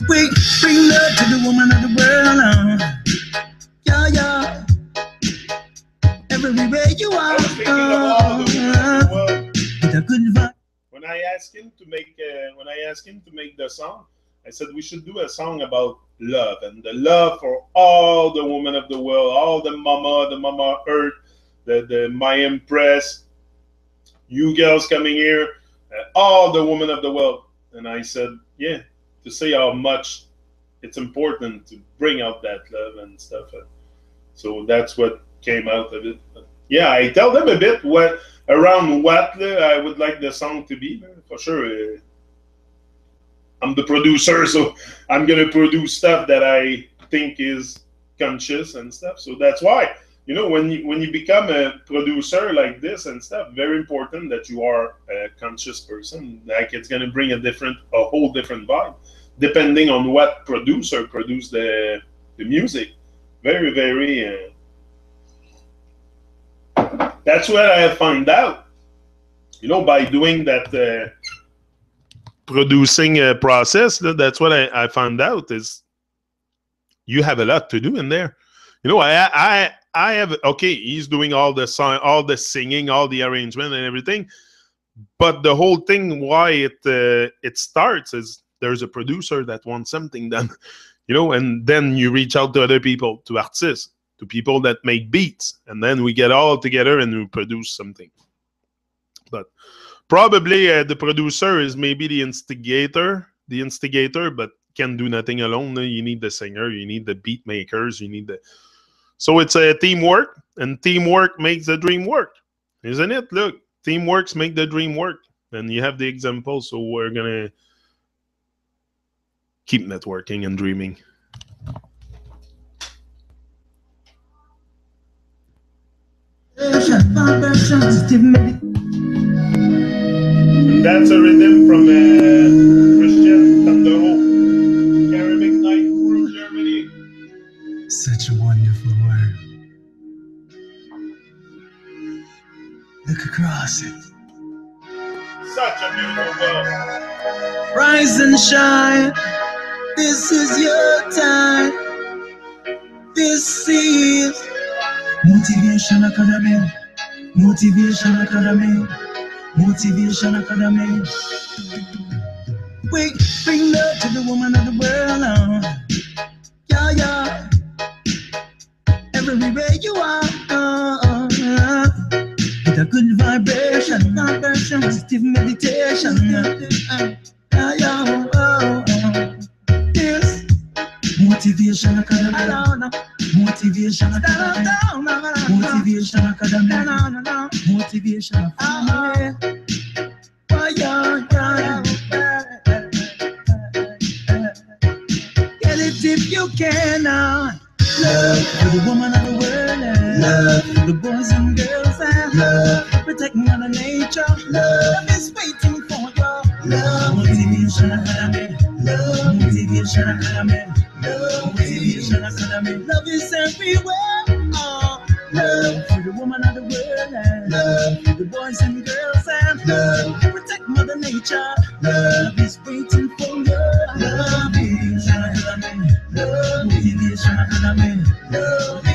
Speaker 1: We bring love to the woman of the world. Yeah, yeah. Everywhere you are. With a good vibe.
Speaker 2: When I asked him to make the song, I said we should do a song about love and the love for all the women of the world, all the mama earth, the my empress, you girls coming here, all the women of the world. And I said, yeah, to say how much it's important to bring out that love and stuff. So that's what came out of it. Yeah, I tell them a bit what I would like the song to be. For sure, I'm the producer, so I'm gonna produce stuff that I think is conscious and stuff. So that's why, when you become a producer like this and stuff, very important that you are a conscious person. Like it's gonna bring a whole different vibe, depending on what producer produced the music. Very, very. That's what I found out. By doing that producing process, that's what I found out is you have a lot to do in there. I have, okay, he's doing all the song, all the singing, all the arrangement and everything, but the whole thing why it starts is there's a producer that wants something done, and then you reach out to other people, to artists, to people that make beats, and then we get all together and we produce something. But probably the producer is maybe the instigator, but can do nothing alone. You need the singer, you need the beat makers, so it's a teamwork, and teamwork makes the dream work, isn't it? Look, teamworks make the dream work, and you have the example, so we're gonna keep networking and dreaming.
Speaker 1: That's
Speaker 2: a rhythm from Christian Thunderhole, Caribbean Night from Germany.
Speaker 1: Such a wonderful word. Look across it.
Speaker 2: Such a beautiful world.
Speaker 1: Rise and shine. This is your time. This is Motivation Academy. Motivation Academy. Motivation Academy. We bring love to the woman of the world. Yeah, yeah. Everywhere you are. With a good vibration. Positive meditation. Yeah, yeah. Yes. Motivation Academy. Motivation Academy. Motivation Academy. Motivation Academy. Get it if you can. Love for the woman of the world. Love for the boys and girls. Love protect Mother Nature. Love is waiting for you. Love Motivation Academy. Love Motivation Academy. Love Motivation Academy. Love is everywhere. Love for the woman of the world. Love for the boys and girls. Love protect Mother Nature. Love is waiting for you. Love Motivation Academy. Love Motivation Academy. Love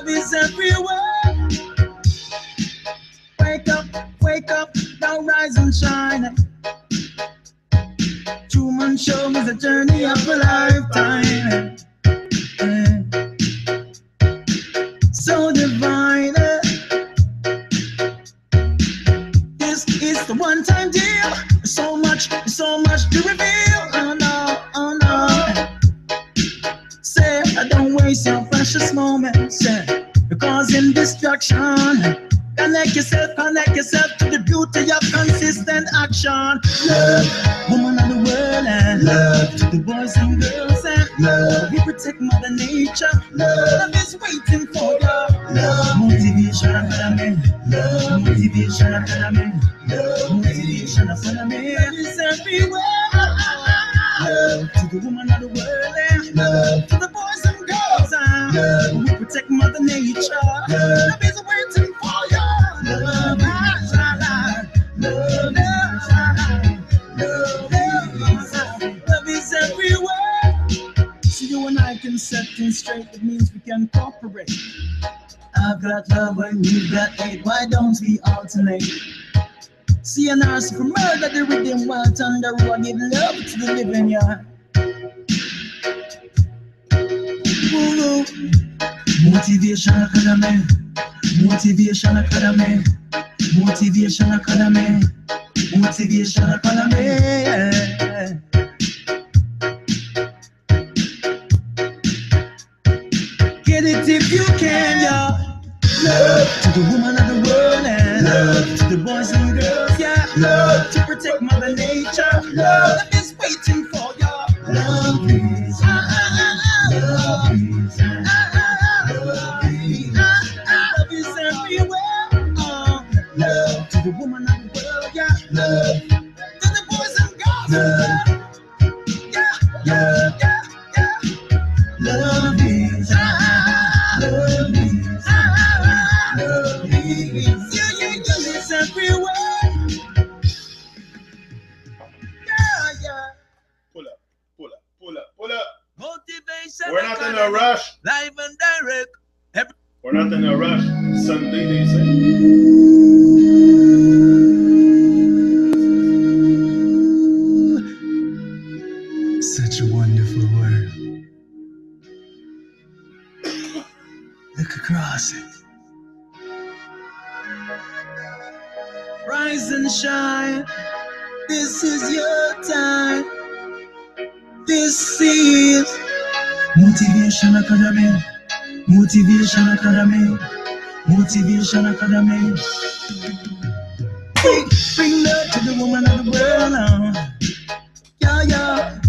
Speaker 1: is everywhere. Wake up, now rise and shine. Truman Show is a journey of a lifetime. don't waste your precious moments, you're causing distraction. Connect yourself to the beauty of consistent action. Love, woman of the world, and love to the boys and girls, and love. We protect Mother Nature. Love is waiting for you. Love, motivation academy. Love, motivation academy. Love, motivation academy. Love is everywhere. Love to the woman of the world, and love to the boys and girls, and love. We protect Mother Nature. Love is waiting for you. Love, love is everywhere. So you and I can set things straight. It means we can cooperate. I've got love and you've got hate. Why don't we alternate? See an arse for murder, the rhythm while thunder roll. Give love to the living, yeah. Ooh. Motivation Academy. Motivation Academy. Motivation Academy. Motivation Academy. Get it if you can, yeah. Love to the woman of the world, and love to the boys and girls, yeah. Love to protect Mother Nature. Love is waiting for you. Love is, love is, love is everywhere. Love to the woman of the world, yeah. Love to the boys and girls, love, yeah, yeah, yeah, yeah. Love is, love is, love is, yeah, yeah, yeah, it's everywhere. Yeah, yeah.
Speaker 2: Pull up, pull up, pull up, pull up.
Speaker 1: Motivation.
Speaker 2: We're not in a rush.
Speaker 1: Live and direct.
Speaker 2: We're not in a rush. Sunday, they say.
Speaker 1: Such a wonderful word. Look across it. Rise and shine. This is your time. This is Motivation Academy. Motivation Academy. Motivation Academy. Bring love to the woman of the world now. Yeah, yeah.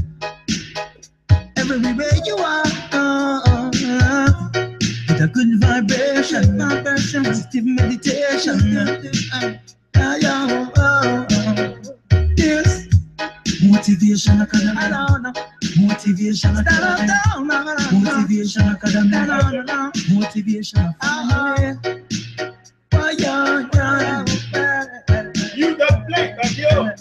Speaker 1: Everywhere you are. With a good vibration. Positive meditation. Yeah, yeah. Yes. Motivation Academy. Motivation Academy. Motivation Academy. Motivation Academy. Oh, yeah, yeah.
Speaker 2: You don't play, but you.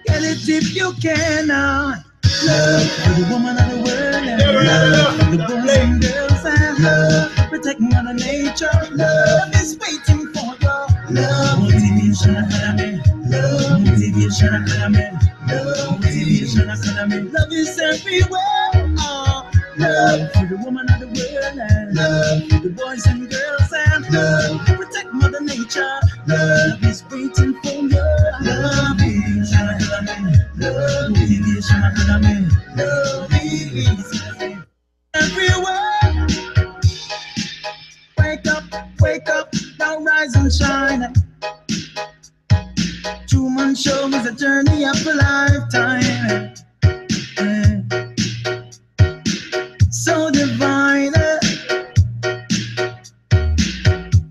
Speaker 1: Get it if you can. Love for the woman of the world,
Speaker 2: Never
Speaker 1: love for the
Speaker 2: enough.
Speaker 1: boys and girls, and love protect Mother Nature. Love is waiting for you. Love Motivation Academy. Love Motivation Academy. Love Motivation Academy. Love is everywhere. Love for the woman of the world, and love for the boys and girls, and love protect Mother Nature. Love is waiting for you. Love Motivation Academy. Love Motivation Academy. Love is everywhere. Wake up, now rise and shine. Truman Show is a journey of a lifetime. So divine.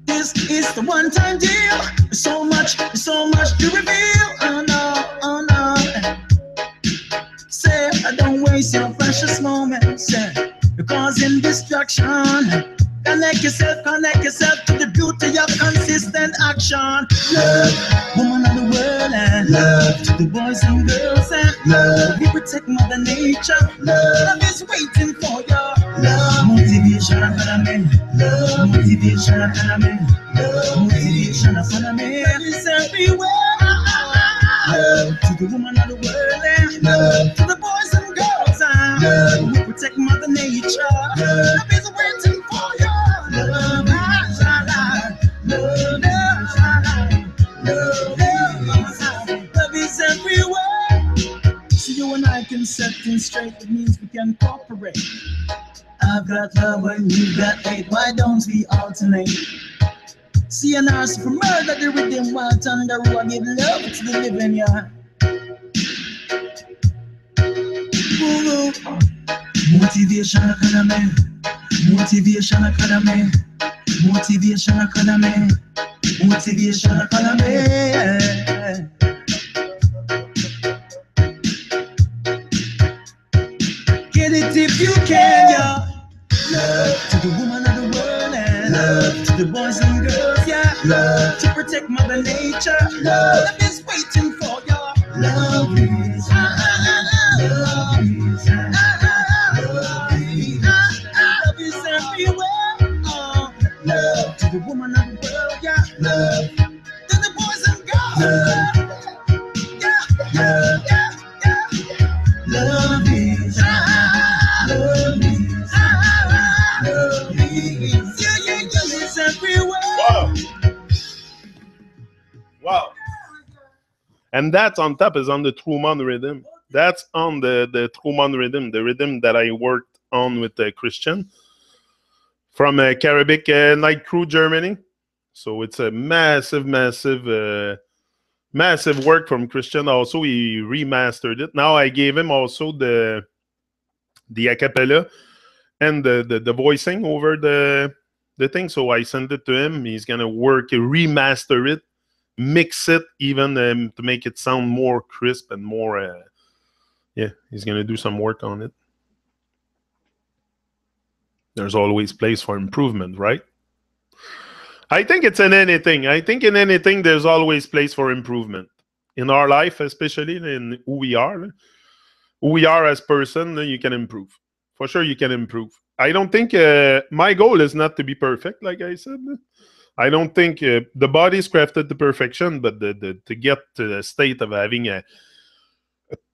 Speaker 1: This is the one-time deal. So much to reveal. Oh no. Say, don't waste your precious moments. You're causing distraction. Connect yourself to the beauty of consistent action. Love, woman of the world, and love to the boys and girls, and love. We protect Mother Nature. Love is waiting for you. Love Motivation Academy. Love Motivation Academy. Love Motivation Academy. Love is everywhere. Love to the woman of the world, and love to the boys and girls, and love. We protect Mother Nature. Love is waiting for you. Love, love is everywhere. So you and I can set things straight. It means we can cooperate. I've got love when you got hate. Why don't we alternate? See an arse for murder, the rhythm while thunder will give love to the living, yeah. Ooh, Motivation Academy, Motivation Academy, Motivation Academy, Motivation Academy. Get it if you can, yeah. Love to the woman of the world and love to the boys and girls, yeah. Love to protect Mother Nature. Love is waiting for you. Love is, love is, love is everywhere. Love to the woman of the world, yeah. Love to the boys and girls. Yeah, yeah, yeah, yeah. Love is, love is, love is. Yeah, yeah, yeah, it's everywhere.
Speaker 2: Wow. Wow. And that's on top is on the Truman rhythm. That's on the Truman rhythm, the rhythm that I worked on with Christian from Caribbean Night Crew, Germany. So it's a massive, massive, massive work from Christian. Also, he remastered it. Now I gave him also the a cappella and the voicing over the thing. So I sent it to him. He's gonna remaster it, mix it even to make it sound more crisp and more. Yeah, he's gonna do some work on it. There's always place for improvement, right? I think it's in anything. I think in anything, there's always place for improvement. In our life, especially in who we are as person, you can improve. For sure, you can improve. I don't think my goal is not to be perfect, like I said. I don't think the body is crafted to perfection, but to get to the state of having a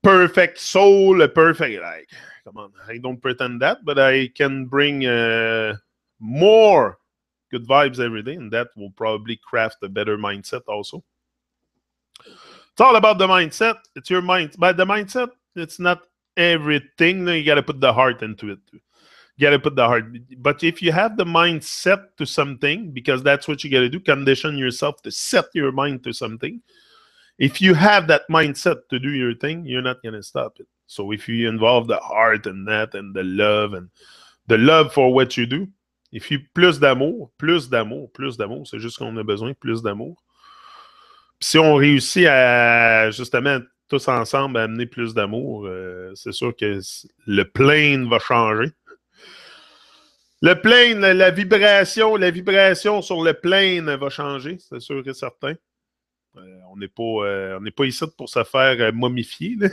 Speaker 2: perfect soul, a perfect, like, come on, I don't pretend that, but I can bring more good vibes every day, and that will probably craft a better mindset also. It's all about the mindset. It's your mind. But the mindset, it's not everything. You got to put the heart into it too. You got to put the heart. But if you have the mindset to something, because that's what you got to do, condition yourself to set your mind to something. If you have that mindset to do your thing, you're not going to stop it. So if you involve the heart in that and the love for what you do, if you plus d'amour, c'est juste qu'on a besoin, plus d'amour. Si on réussit à, justement, tous ensemble, à amener plus d'amour, c'est sûr que le plane va changer. Le plane, la vibration sur le plane va changer, c'est sûr et certain. On n'est pas ici pour se faire momifier. Là.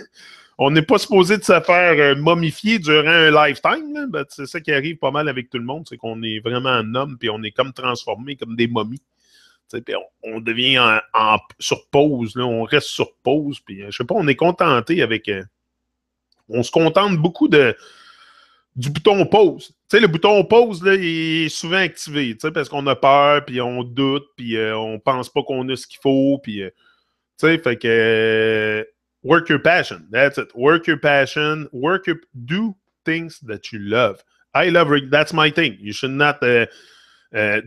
Speaker 2: On n'est pas supposé de se faire momifier durant un lifetime. Ben, c'est ça qui arrive pas mal avec tout le monde, c'est qu'on est vraiment un homme, puis on est comme transformé, comme des momies. Puis on devient sur pause, là, on reste sur pause, puis je sais pas, on est contenté avec... on se contente beaucoup du bouton pause. Tu sais, le bouton pause, là, il est souvent activé, parce qu'on a peur, puis on doute, puis on pense pas qu'on a ce qu'il faut, puis, tu sais, fait que work your passion, that's it. Work your passion, do things that you love. I love, that's my thing. You should not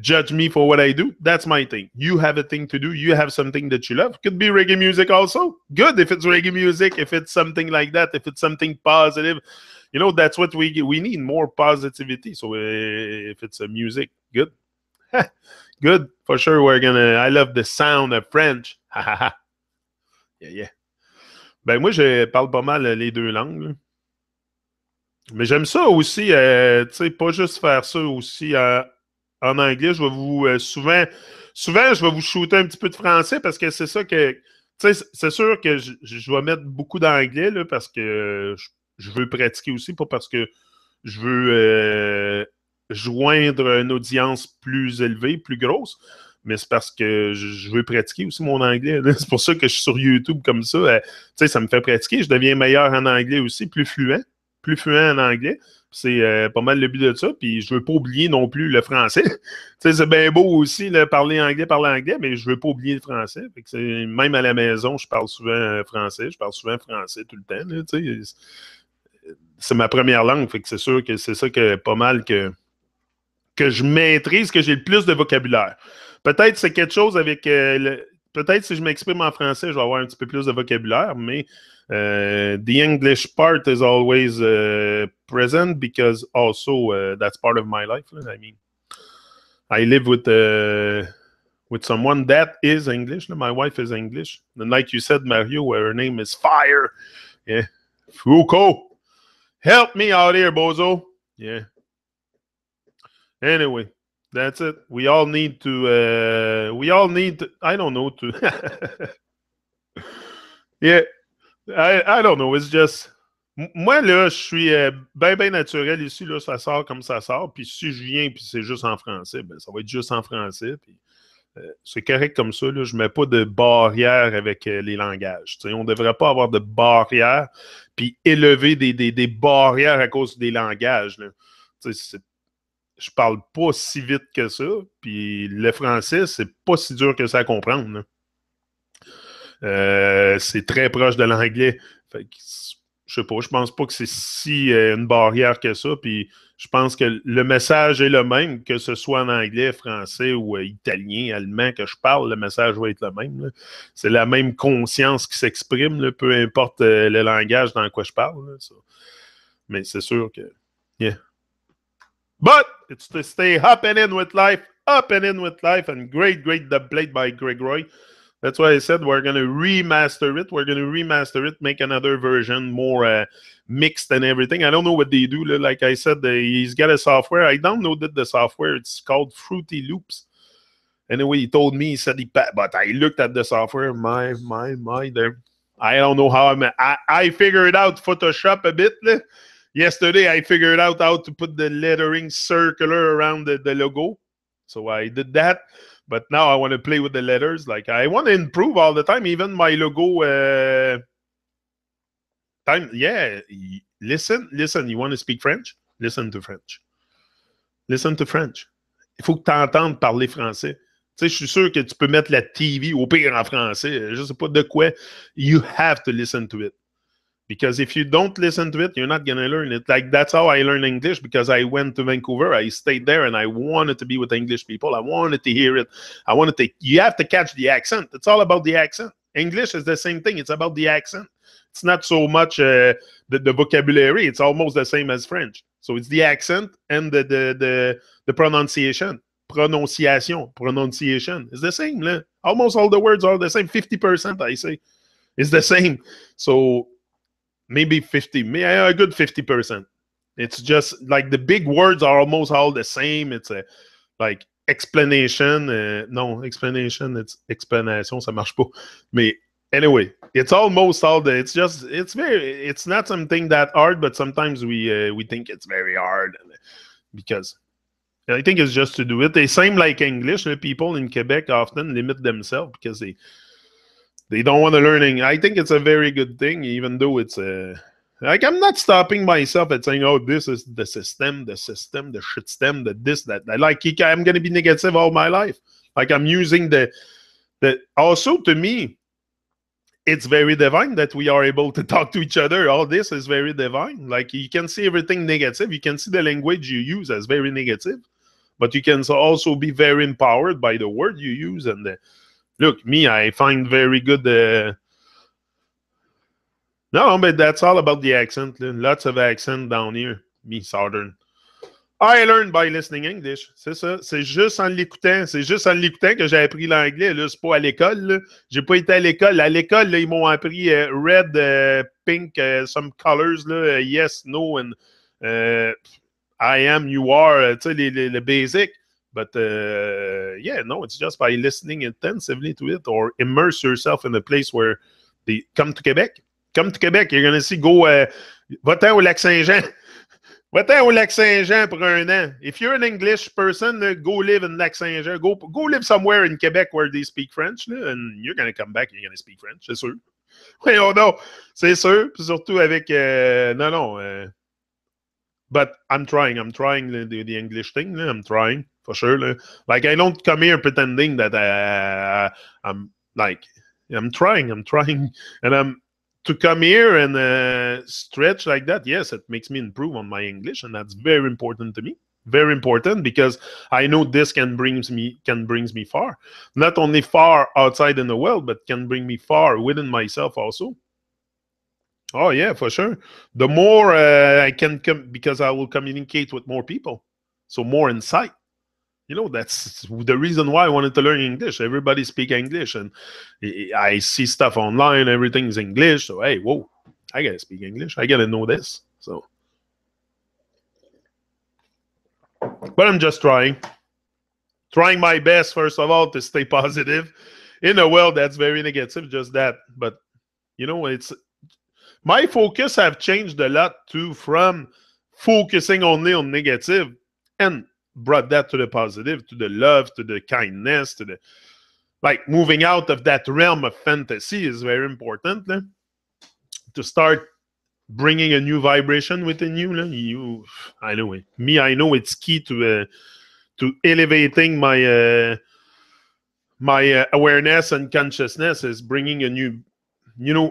Speaker 2: judge me for what I do. That's my thing. You have a thing to do. You have something that you love. Could be reggae music also. Good if it's reggae music, if it's something like that, if it's something positive. You know, that's what we need, more positivity. So if it's a music, good. Good. For sure, I love the sound of French. Yeah, yeah. Ben, moi, je parle pas mal les deux langues. Là. Mais j'aime ça aussi, tu sais, pas juste faire ça aussi en anglais. Je vais vous, souvent, je vais vous shooter un petit peu de français parce que c'est ça que, tu sais, c'est sûr que je vais mettre beaucoup d'anglais, là, parce que je veux pratiquer aussi, pas parce que je veux joindre une audience plus élevée, plus grosse, mais c'est parce que je veux pratiquer aussi mon anglais. Là. C'est pour ça que je suis sur YouTube comme ça. Tu sais, ça me fait pratiquer. Je deviens meilleur en anglais aussi, plus fluent en anglais. C'est pas mal le but de ça. Puis je veux pas oublier non plus le français. Tu sais, c'est bien beau aussi, là, parler anglais, mais je veux pas oublier le français. Fait que même à la maison, je parle souvent français. Je parle souvent français tout le temps. Là, tu sais. c'est ma première langue, fait que c'est sûr que c'est ça que pas mal que je maîtrise, que j'ai le plus de vocabulaire. Peut-être c'est quelque chose avec... peut-être si je m'exprime en français, je vais avoir un petit peu plus de vocabulaire, mais the English part is always present because also that's part of my life. I mean, I live with someone that is English. My wife is English. And like you said, Mario, her name is Fire. Yeah. Foucault. Help me out here, bozo. Yeah. Anyway, that's it. We all need to, I don't know, to, yeah, I don't know, it's just, moi, là, je suis bien naturel ici, là, ça sort comme ça sort, puis si je viens, puis c'est juste en français, ben, ça va être juste en français, puis c'est correct comme ça, là, je mets pas de barrière avec les langages, on ne devrait pas avoir de barrière, puis élever des barrières à cause des langages, là. Je parle pas si vite que ça, puis le français, c'est pas si dur que ça à comprendre. C'est très proche de l'anglais. Fait que, je sais pas, je pense pas que c'est si une barrière que ça, puis je pense que le message est le même, que ce soit en anglais, français ou italien, allemand que je parle, le message va être le même. Là. C'est la même conscience qui s'exprime, là, peu importe le langage dans quoi je parle. Là, ça. Mais c'est sûr que... Yeah. But it's to stay up and in with life, and great dub plate by Greg Roy. That's why I said we're going to remaster it. Make another version, more mixed and everything. I don't know what they do. Like I said, he's got a software. I downloaded the software. It's called Fruity Loops. Anyway, he told me, he said, but I looked at the software. My, there. I don't know how I figured out Photoshop a bit. Yesterday, I figured out how to put the lettering circular around the logo. So I did that. But now I want to play with the letters. Like, I want to improve all the time. Even my logo... Listen. You want to speak French? Listen to French. Il faut que tu entendes parler français. Tu sais, je suis sûr que tu peux mettre la TV au pire en français. Je sais pas de quoi. You have to listen to it. Because if you don't listen to it, you're not going to learn it. Like, that's how I learned English, because I went to Vancouver. I stayed there, and I wanted to be with English people. I wanted to hear it. You have to catch the accent. It's all about the accent. English is the same thing. It's about the accent. It's not so much the vocabulary. It's almost the same as French. So it's the accent and the pronunciation. Pronunciation. It's the same. Né? Almost all the words are the same. 50%, I say, is the same. So... maybe 50, a good 50%. It's just like the big words are almost all the same. It's like explanation. No, explanation, it's explanation, ça marche pas. Mais anyway, it's almost all the, it's not something that hard, but sometimes we think it's very hard because I think it's just to do it. They seem like English. People in Quebec often limit themselves because they don't want to learn. I think it's a very good thing, even though it's like I'm not stopping myself at saying, "Oh, this is the system, the shit stem, the this, that." Like I'm going to be negative all my life. Like I'm using the. Also, to me, it's very divine that we are able to talk to each other. All this is very divine. Like you can see everything negative. You can see the language you use as very negative, but you can also be very empowered by the word you use and the. Look, me, I find very good... No, but that's all about the accent. Lots of accent down here. Me, Southern. I learned by listening English. C'est ça. C'est juste en l'écoutant. C'est juste en l'écoutant que j'ai appris l'anglais. Là, c'est pas à l'école. J'ai pas été à l'école. À l'école, là, ils m'ont appris red, pink, some colors. Là, yes, no, and I am, you are. Tu sais, les basic. But no, it's just by listening intensively to it or immerse yourself in a place where they come to Quebec. Come to Quebec, you're going to see, va-t'en au Lac-Saint-Jean. Va-t'en au Lac-Saint-Jean pour un an. If you're an English person, go live in Lac-Saint-Jean. Go live somewhere in Quebec where they speak French, and you're going to come back and you're going to speak French, c'est sûr. Oui, oh non, c'est sûr. Puis surtout avec... but I'm trying the English thing. I'm trying. For sure. Like, I don't come here pretending that I'm like, I'm trying. And to come here and stretch like that, yes, it makes me improve on my English, and that's very important to me. Very important, because I know this can brings me far. Not only far outside in the world, but can bring me far within myself also. Oh yeah, for sure. The more I can come, because I will communicate with more people, so more insight. That's the reason why I wanted to learn English. Everybody speak English, and I see stuff online. Everything's English. So hey, whoa, I gotta speak English. I gotta know this. So, but I'm just trying my best. First of all, to stay positive in a world that's very negative. Just that, but it's my focus have changed a lot too, from focusing only on negative, and brought that to the positive, to the love, to the kindness, to the, like, moving out of that realm of fantasy is very important, to start bringing a new vibration within you. I know it. I know it's key to elevating my awareness and consciousness, is bringing a new,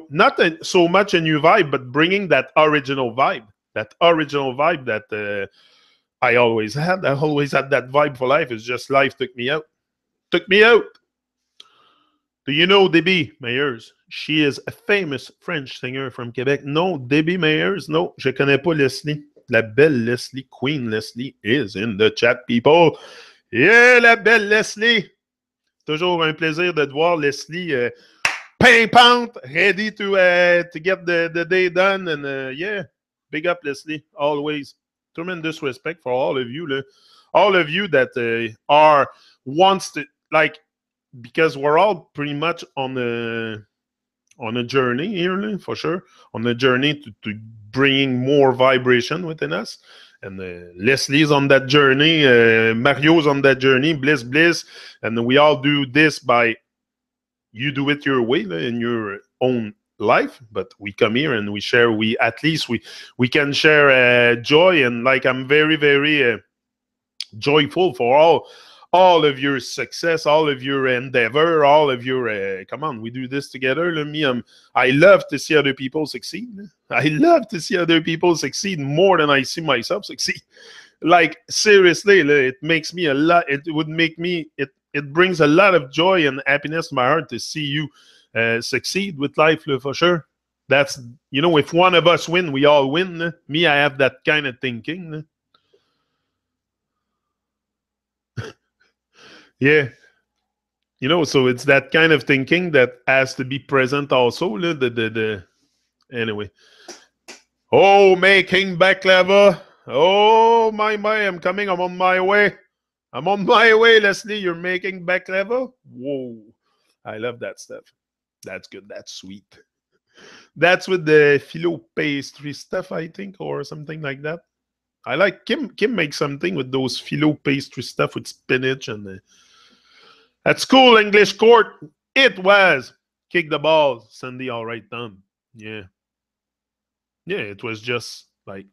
Speaker 2: not so much a new vibe, but bringing that original vibe. That original vibe that I always had. I always had that vibe for life. It's just life took me out. Took me out. Do you know Debbie Meyers? She is a famous French singer from Quebec. No, Debbie Meyers. No, je connais pas Leslie. La belle Leslie, Queen Leslie, is in the chat, people. Yeah, la belle Leslie. Toujours un plaisir de te voir, Leslie. Pimpante, ready to get the day done. And yeah, big up, Leslie. Always. Tremendous respect for all of you. All of you that are wants to, like, because we're all pretty much on a journey here, for sure, on a journey to bringing more vibration within us. And Leslie's on that journey, Mario's on that journey, Bliss, and we all do this by, you do it your way, in your own life, but we come here and we share. At least we can share joy, and like, I'm very, very joyful for all of your success, all of your endeavor, all of your come on, we do this together. I love to see other people succeed. I love to see other people succeed more than I see myself succeed. Like, seriously, it makes me a lot. It brings a lot of joy and happiness to my heart to see you succeed with life, for sure. That's, if one of us win, we all win. Me, I have that kind of thinking. Yeah. So it's that kind of thinking that has to be present also. Anyway. Oh, making back level. Oh, my, I'm coming. I'm on my way. I'm on my way, Leslie. You're making back level? Whoa. I love that stuff. That's good. That's sweet. That's with the phyllo pastry stuff, I think, or something like that. I like Kim makes something with those phyllo pastry stuff with spinach and at school English court. It was kick the ball, Sandy. All right, done. Yeah. It was just like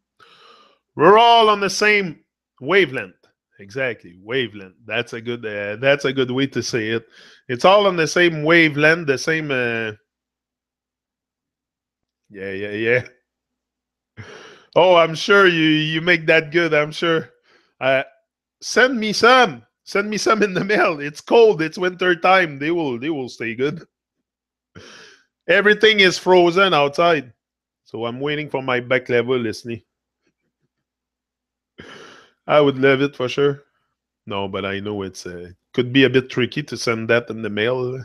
Speaker 2: we're all on the same wavelength. Exactly, wavelength. That's a good way to say it. It's all on the same wavelength, the same. Yeah. Oh, I'm sure you make that good. I'm sure. Send me some. Send me some in the mail. It's cold. It's winter time. They will stay good. Everything is frozen outside, so I'm waiting for my back level, listening. I would love it for sure. No, but I know it's could be a bit tricky to send that in the mail,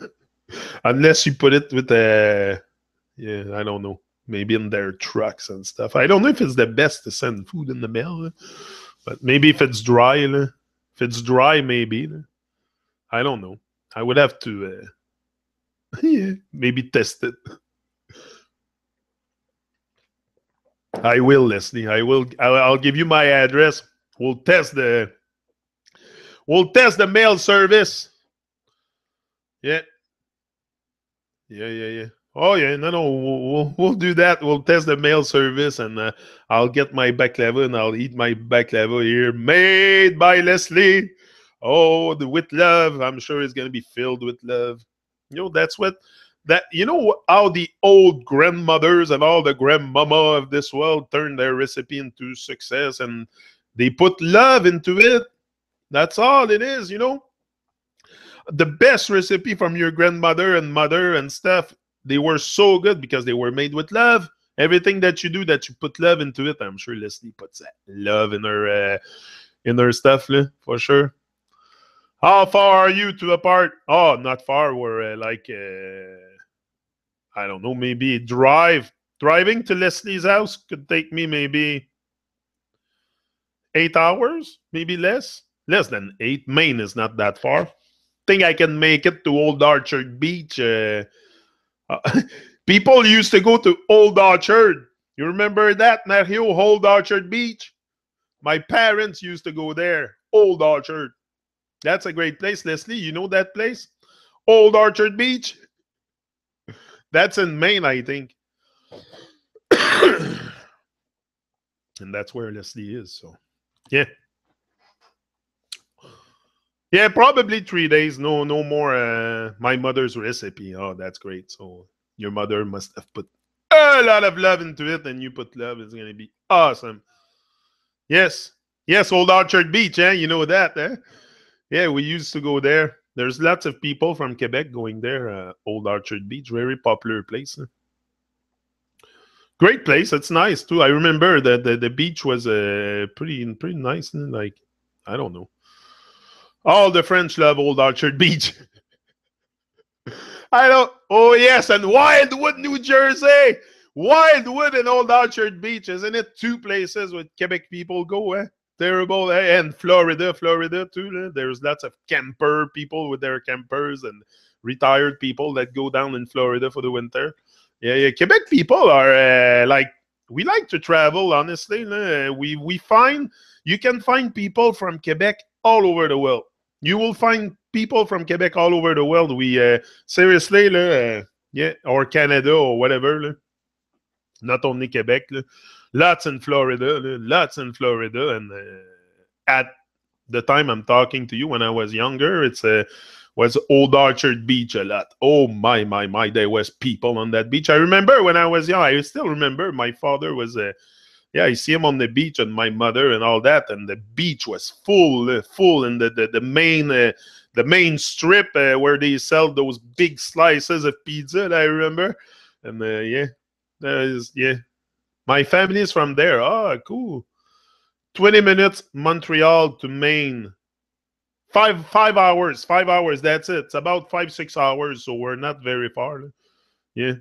Speaker 2: unless you put it with I don't know, maybe in their trucks and stuff. I don't know if it's the best to send food in the mail, but maybe if it's dry, maybe. I don't know. I would have to maybe test it. I will, Leslie. I'll give you my address. We'll test the mail service. Yeah. Oh yeah, no. We'll do that. We'll test the mail service, and I'll get my back level, and I'll eat my back level here, made by Leslie. Oh, with love. I'm sure it's gonna be filled with love. That's what That you know how the old grandmothers and all the grandmama of this world turn their recipe into success, and they put love into it. That's all it is, you know. The best recipe from your grandmother and mother and stuff, they were so good because they were made with love. Everything that you do, that you put love into it. I'm sure Leslie puts that love in her stuff, for sure. How far are you to the park? Oh, not far. We're I don't know, maybe driving to Leslie's house could take me maybe 8 hours, maybe less than eight. Maine is not that far. Think I can make it to Old Orchard Beach. People used to go to Old Orchard. You remember that, Mario? Old Orchard Beach. My parents used to go there. Old Orchard. That's a great place, Leslie. You know that place? Old Orchard Beach. That's in Maine, I think. And that's where Leslie is. So, yeah. Yeah, probably 3 days. No more my mother's recipe. Oh, that's great. So your mother must have put a lot of love into it, and you put love. It's gonna be awesome. Yes. Yes, Old Orchard Beach, eh? You know that, eh? Yeah, we used to go there. There's lots of people from Quebec going there. Old Orchard Beach, very popular place. Great place. It's nice too. I remember that the beach was pretty nice. Like, I don't know. All the French love Old Orchard Beach. I don't. Oh yes, and Wildwood, New Jersey. Wildwood and Old Orchard Beach, isn't it? Two places where Quebec people go. Eh? Terrible. Eh? And Florida too. Eh? There's lots of camper people with their campers and retired people that go down in Florida for the winter. Yeah. Quebec people are like, we like to travel. Honestly, we find you can find people from Quebec all over the world. You will find people from Quebec all over the world. We seriously, yeah, or Canada or whatever. Not only Quebec, lots in Florida, and at the time I'm talking to you, when I was younger, it's was Old Orchard Beach a lot. Oh my! There was people on that beach. I remember when I was young. I still remember my father was yeah, I see him on the beach and my mother and all that, and the beach was full, and the main strip where they sell those big slices of pizza. I remember, and yeah, my family is from there. Oh, cool. 20 minutes Montreal to Maine. 5 hours. 5 hours. That's it. It's about 5 6 hours, so we're not very far. Yeah.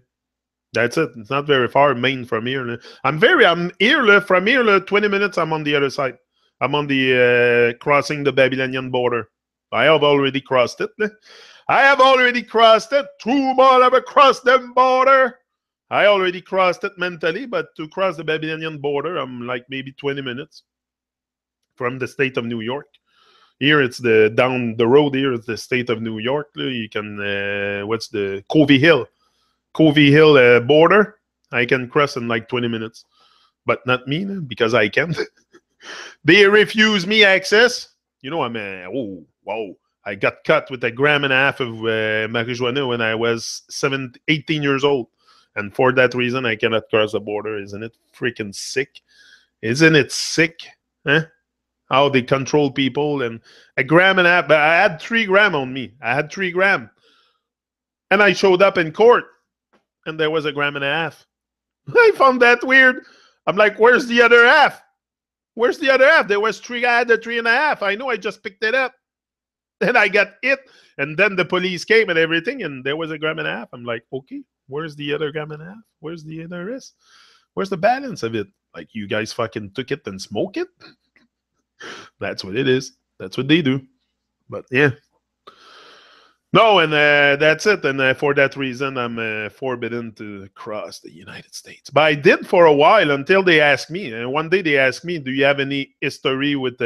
Speaker 2: That's it. It's not very far, Maine from here. I'm here from here. 20 minutes. I'm on the other side. I'm on the crossing the Babylonian border. I have already crossed it. I have already crossed it. 2 miles across the border. I already crossed it mentally, but to cross the Babylonian border, I'm like maybe 20 minutes from the state of New York. Here, it's down the road. Here, it's the state of New York. You can what's the Covey Hill border. I can cross in like 20 minutes, but not me, because I can't. They refuse me access. You know, I'm oh wow. I got cut with 1.5 grams of marijuana when I was 18 years old, and for that reason, I cannot cross the border. Isn't it freaking sick? Isn't it sick? Huh? How they control people, and 1.5 grams. But I had 3 grams on me. I had 3 grams, and I showed up in court, and there was 1.5 grams. I found that weird. I'm like, where's the other half? Where's the other half? There was 3. I had the 3.5. I know. I just picked it up. Then I got it, and then the police came and everything, and there was 1.5 grams. I'm like, okay, where's the other 1.5 grams? Where's the other rest? Where's the balance of it? Like, you guys fucking took it and smoke it? That's what it is. That's what they do. But yeah. No, and that's it. And for that reason, I'm forbidden to cross the United States. But I did for a while until they asked me. And one day they asked me, do you have any history with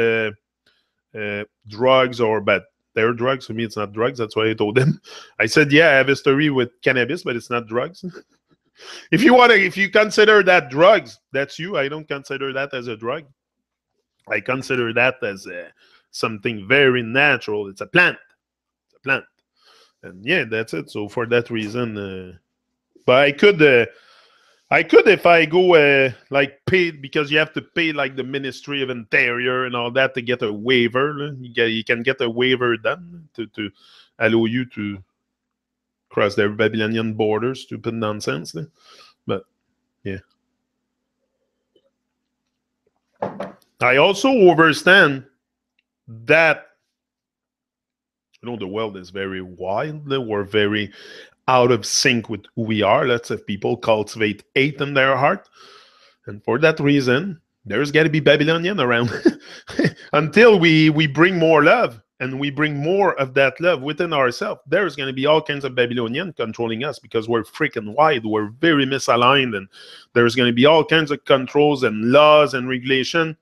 Speaker 2: drugs or bad? They're drugs. For me, it's not drugs. That's why I told them. I said, yeah, I have history with cannabis, but it's not drugs. If you consider that drugs, that's you. I don't consider that as a drug. I consider that as something very natural. It's a plant. It's a plant. And yeah, that's it. So for that reason, but I could if I go like paid because you have to pay like the Ministry of Interior and all that to get a waiver. You can get a waiver done to allow you to cross the Babylonian borders. Stupid nonsense. But yeah, I also understand that the world is very wild. We're very out of sync with who we are. Lots of people cultivate hate in their heart. And for that reason, there's got to be Babylonian around until we bring more love and we bring more of that love within ourselves. There's going to be all kinds of Babylonian controlling us because we're freaking wide. We're very misaligned. And there's going to be all kinds of controls and laws and regulation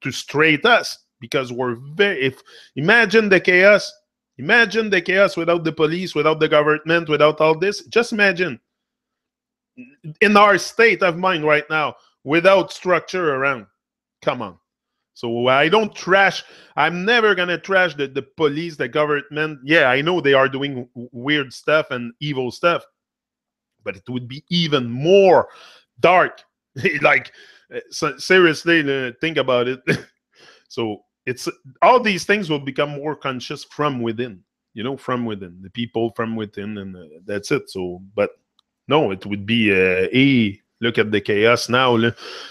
Speaker 2: to straight us because we're very. If imagine the chaos. Imagine the chaos without the police, without the government, without all this. Just imagine in our state of mind right now, without structure around. Come on. So I don't trash. I'm never going to trash the police, the government. Yeah, I know they are doing weird stuff and evil stuff, but it would be even more dark. Like, seriously, think about it. So it's all these things will become more conscious from within, from within, the people from within, and that's it. So, but no, it would be look at the chaos now.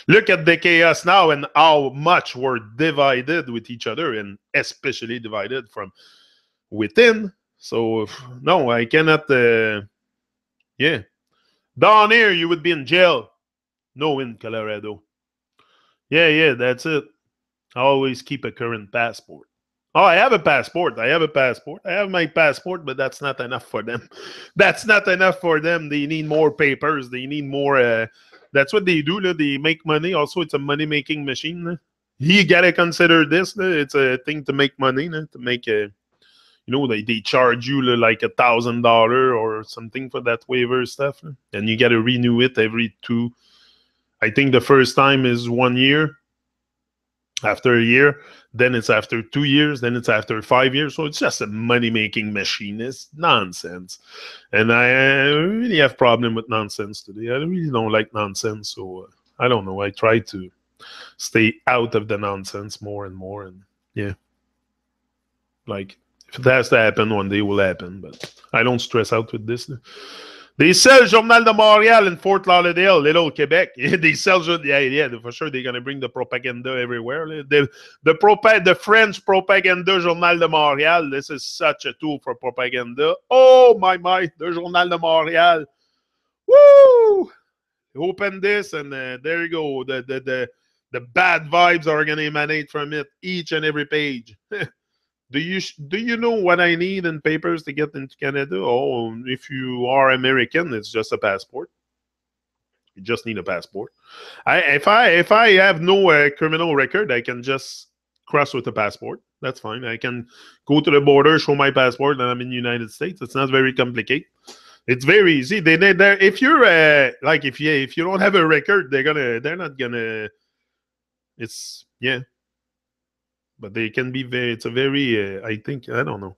Speaker 2: Look at the chaos now and how much we're divided with each other, and especially divided from within. So no, I cannot. Yeah, down here you would be in jail. No, in Colorado. Yeah, that's it. I always keep a current passport. Oh, I have a passport. I have my passport, but that's not enough for them. That's not enough for them. They need more papers. They need more. That's what they do. They make money. Also, it's a money-making machine. You gotta consider this. It's a thing to make money. To make a, they charge you like $1,000 or something for that waiver stuff, and you gotta renew it every two. I think the first time is 1 year. After a year, then it's after 2 years, then it's after 5 years. So it's just a money-making machine. It's nonsense. And I really have problem with nonsense today. I really don't like nonsense. So I don't know. I try to stay out of the nonsense more and more. And yeah, like if it has to happen, one day it will happen. But I don't stress out with this. They sell Journal de Montréal in Fort Lauderdale, Little Quebec. They sell, yeah, for sure they're going to bring the propaganda everywhere. The French propaganda, Journal de Montréal. This is such a tool for propaganda. Oh, my, the Journal de Montréal. Woo! Open this, and there you go. The bad vibes are going to emanate from it, each and every page. Do you know what I need in papers to get into Canada? Oh, if you are American, it's just a passport. You just need a passport. If I have no criminal record, I can just cross with a passport. That's fine. I can go to the border, show my passport, and I'm in the United States. It's not very complicated. It's very easy. If you're if you don't have a record, they're not gonna. It's yeah. But they can be it's a very, I think, I don't know.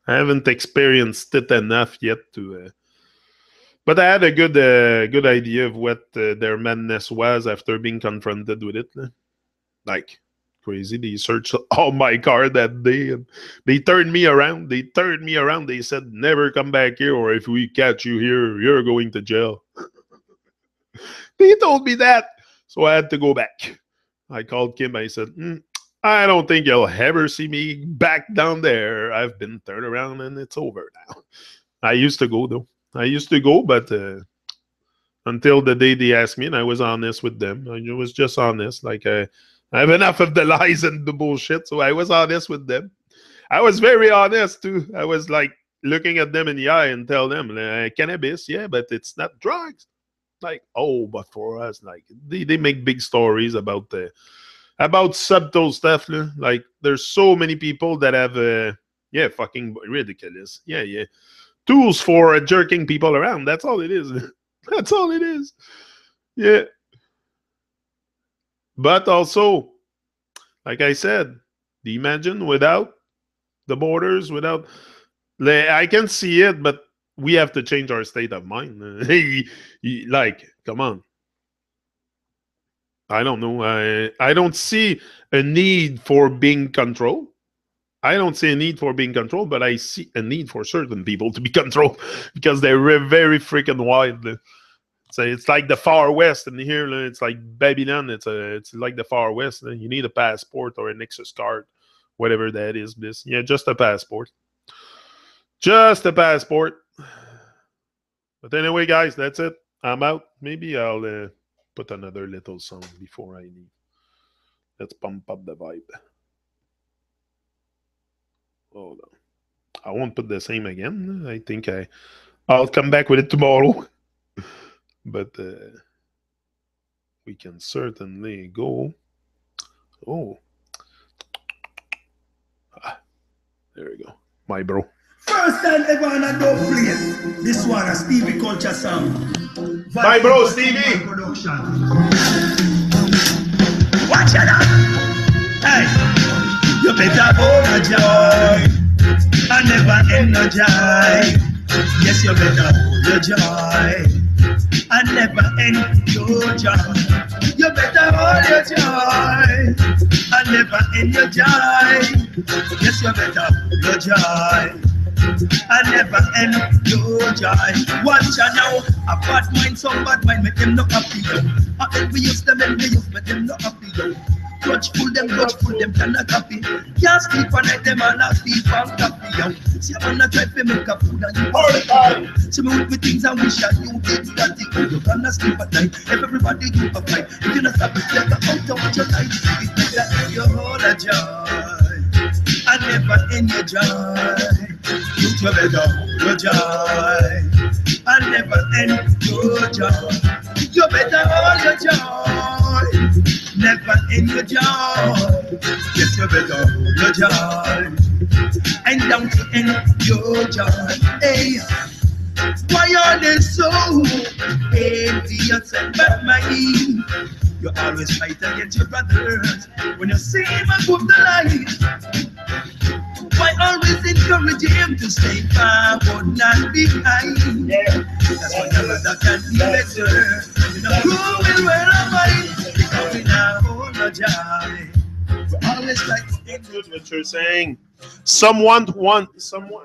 Speaker 2: I haven't experienced it enough yet to, but I had a good idea of what their madness was after being confronted with it. Like, crazy. They searched all my car that day and they turned me around. They said, never come back here, or if we catch you here, you're going to jail. They told me that. So I had to go back. I called Kim. I said, I don't think you'll ever see me back down there. I've been turned around and it's over now. I used to go, though. But until the day they asked me, and I was honest with them. I was just honest. Like, I have enough of the lies and the bullshit, so I was honest with them. I was very honest, too. I was like looking at them in the eye and tell them, cannabis, yeah, but it's not drugs. Like, oh, but for us, like, they make big stories about subtle stuff. Like, there's so many people that have, fucking ridiculous. Yeah. Tools for jerking people around. That's all it is. That's all it is. Yeah. But also, like I said, imagine without the borders, without I can see it, but we have to change our state of mind. Like, come on. I don't know. I don't see a need for being controlled. I don't see a need for being controlled, but I see a need for certain people to be controlled because they're very freaking wild. So it's like the Far West, and here it's like Babylon. It's like the Far West. You need a passport or a Nexus card, whatever that is. Yeah, just a passport. Just a passport. But anyway, guys, that's it. I'm out. Maybe I'll put another little song before I leave. Let's pump up the vibe. Hold on. I won't put the same again. I think I'll come back with it tomorrow. But we can certainly go. Oh. There we go. My bro.
Speaker 1: First time ever on a dub plate. This one a Stevie Culture song.
Speaker 2: My bro, Stevie.
Speaker 1: Production. Watch it out. Hey, you better hold a joy and never end no joy. Yes, you better hold your joy and never end your joy. You better hold your joy and never end your joy. Yes, you better hold your joy and never end your joy. Watch out now, a bad mind, some bad mind, make them not happy yo. I envious them, envious, make them not happy yo. Grudgeful them, cannot copy. Can't sleep on night, them and not sleep on copy yo. See, I'm not trying to make a food and you want to see me with me things I wish I knew did that you cannot sleep at night. If everybody do a fight, if you not stop it, let the out of your life. It's better if you hold a joy and never end your joy. You better hold your joy and never end your joy. You better hold your joy, never end your joy. Yes, you better hold your joy and don't end your joy. Hey, why are they so envious and bad mind? You always fight against your brothers when you see him above the light. Why always encourage him to stay forward, not behind? That's why your brother can be better. You know who will wear a fight because we now hold a joy. We always like to
Speaker 2: That's good what you're saying. Someone,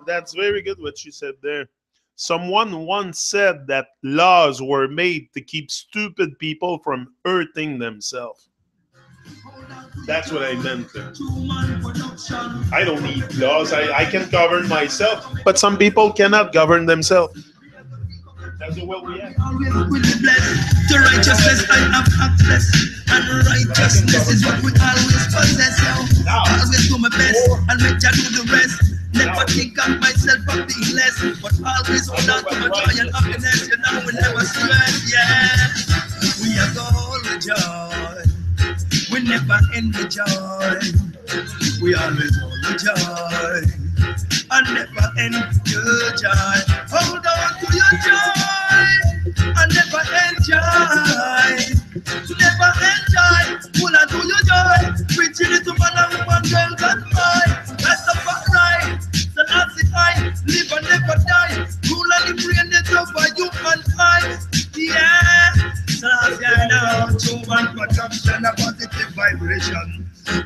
Speaker 2: that's very good what you said there. Someone once said that laws were made to keep stupid people from hurting themselves. That's what I meant. I don't need laws. I can govern myself. But some people cannot govern themselves. That's the way we have.
Speaker 1: always will be blessed. To righteousness I have access, and righteousness is what we always possess. Always do my best and make Jah do the rest. Never think of myself of being less, but always hold on to my joy and happiness. You know we never stress. Yeah, we are all the joy. We never end the joy. We always hold the joy and never end your joy. Hold on to your joy and never enjoy. Never enjoy. Hold on to your joy. Preaching it to man and woman, girls and boys. That's the fact right. So that's it. I live and never die. Rule and the brain is over human eyes. Yeah. So that's now. Human production, a positive vibration.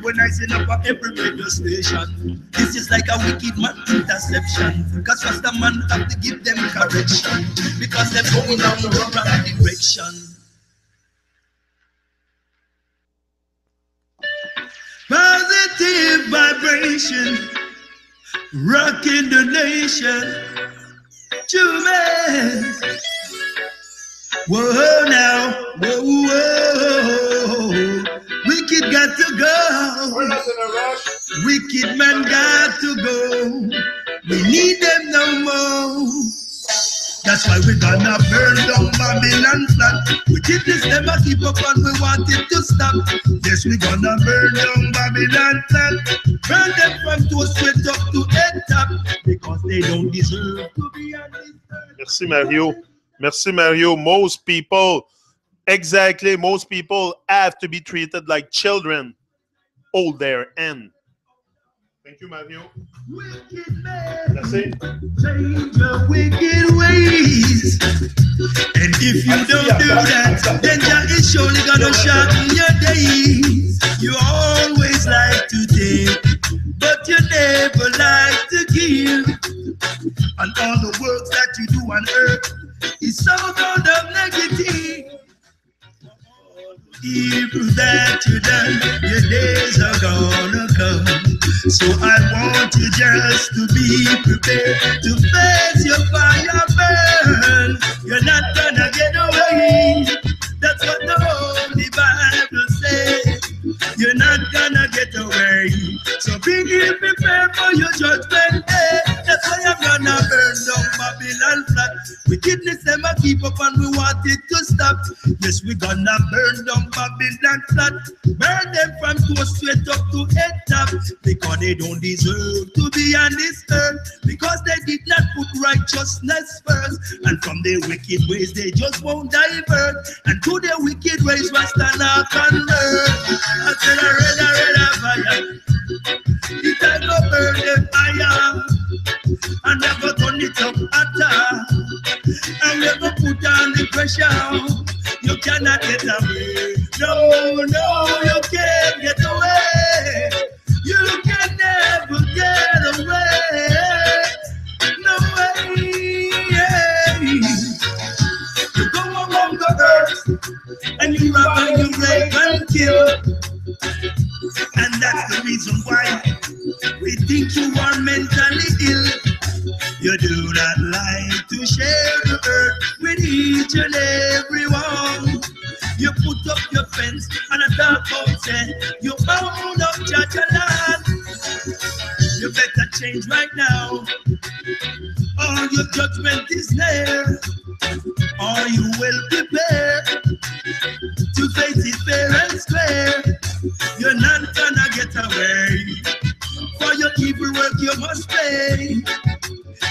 Speaker 1: When I sing up every radio station, this is like a wicked man interception. Cause first the man have to give them correction, because they're going down the wrong direction. Positive vibration, rocking the nation. True man. Whoa now, whoa, whoa. Wicked got to go.
Speaker 2: We're not in a rush.
Speaker 1: Wicked man got to go. We need them no more. That's why we gonna burn down Babylon flat. We keep this them a keep up and we want it to stop. Yes, we gonna burn down Babylon flat. Burn them from toe straight up to head top, because they don't deserve to be on this earth.
Speaker 2: Merci Mario. Merci Mario. Most people have to be treated like children. Hold their end. Thank you, Matthew.
Speaker 1: Wicked man,
Speaker 2: That's it.
Speaker 1: change your wicked ways. And if you don't do that, then Jah is surely gonna shorten your days. You always like to take, but you never like to give. And all the works that you do on earth is some kind of negative. Evil that you done, your days are gonna come. So I want you just to be prepared to face your fire burn. You're not gonna get away. That's what the Holy Bible says. You're not gonna get away. So be prepared for your judgment day. That's why I'm gonna burn down Babylon flat. Wickedness them a keep up and we want it to stop. Yes, we gonna burn down Babylon flat. Burn them from toe straight up to head top. Because they don't deserve to be on this earth. Because they did not put righteousness first. And from their wicked ways they just won't divert. And to their wicked ways Rasta not convert. I said I read fire. It I go burn them fire. And I go turn it up hotter. And we go put on the pressure. You cannot get away. No, you can't get away. You can never get away. No way. You go among the earth and you rob and you rape and kill. And that's the reason why we think you are mentally ill. You do not like to share the earth with each and every one. You put up your fence and a dark outside. You bound up judge land. You better change right now. All your judgment is there. Or you will prepare to face it fair and square. You're not gonna get away. For your evil work you must pay.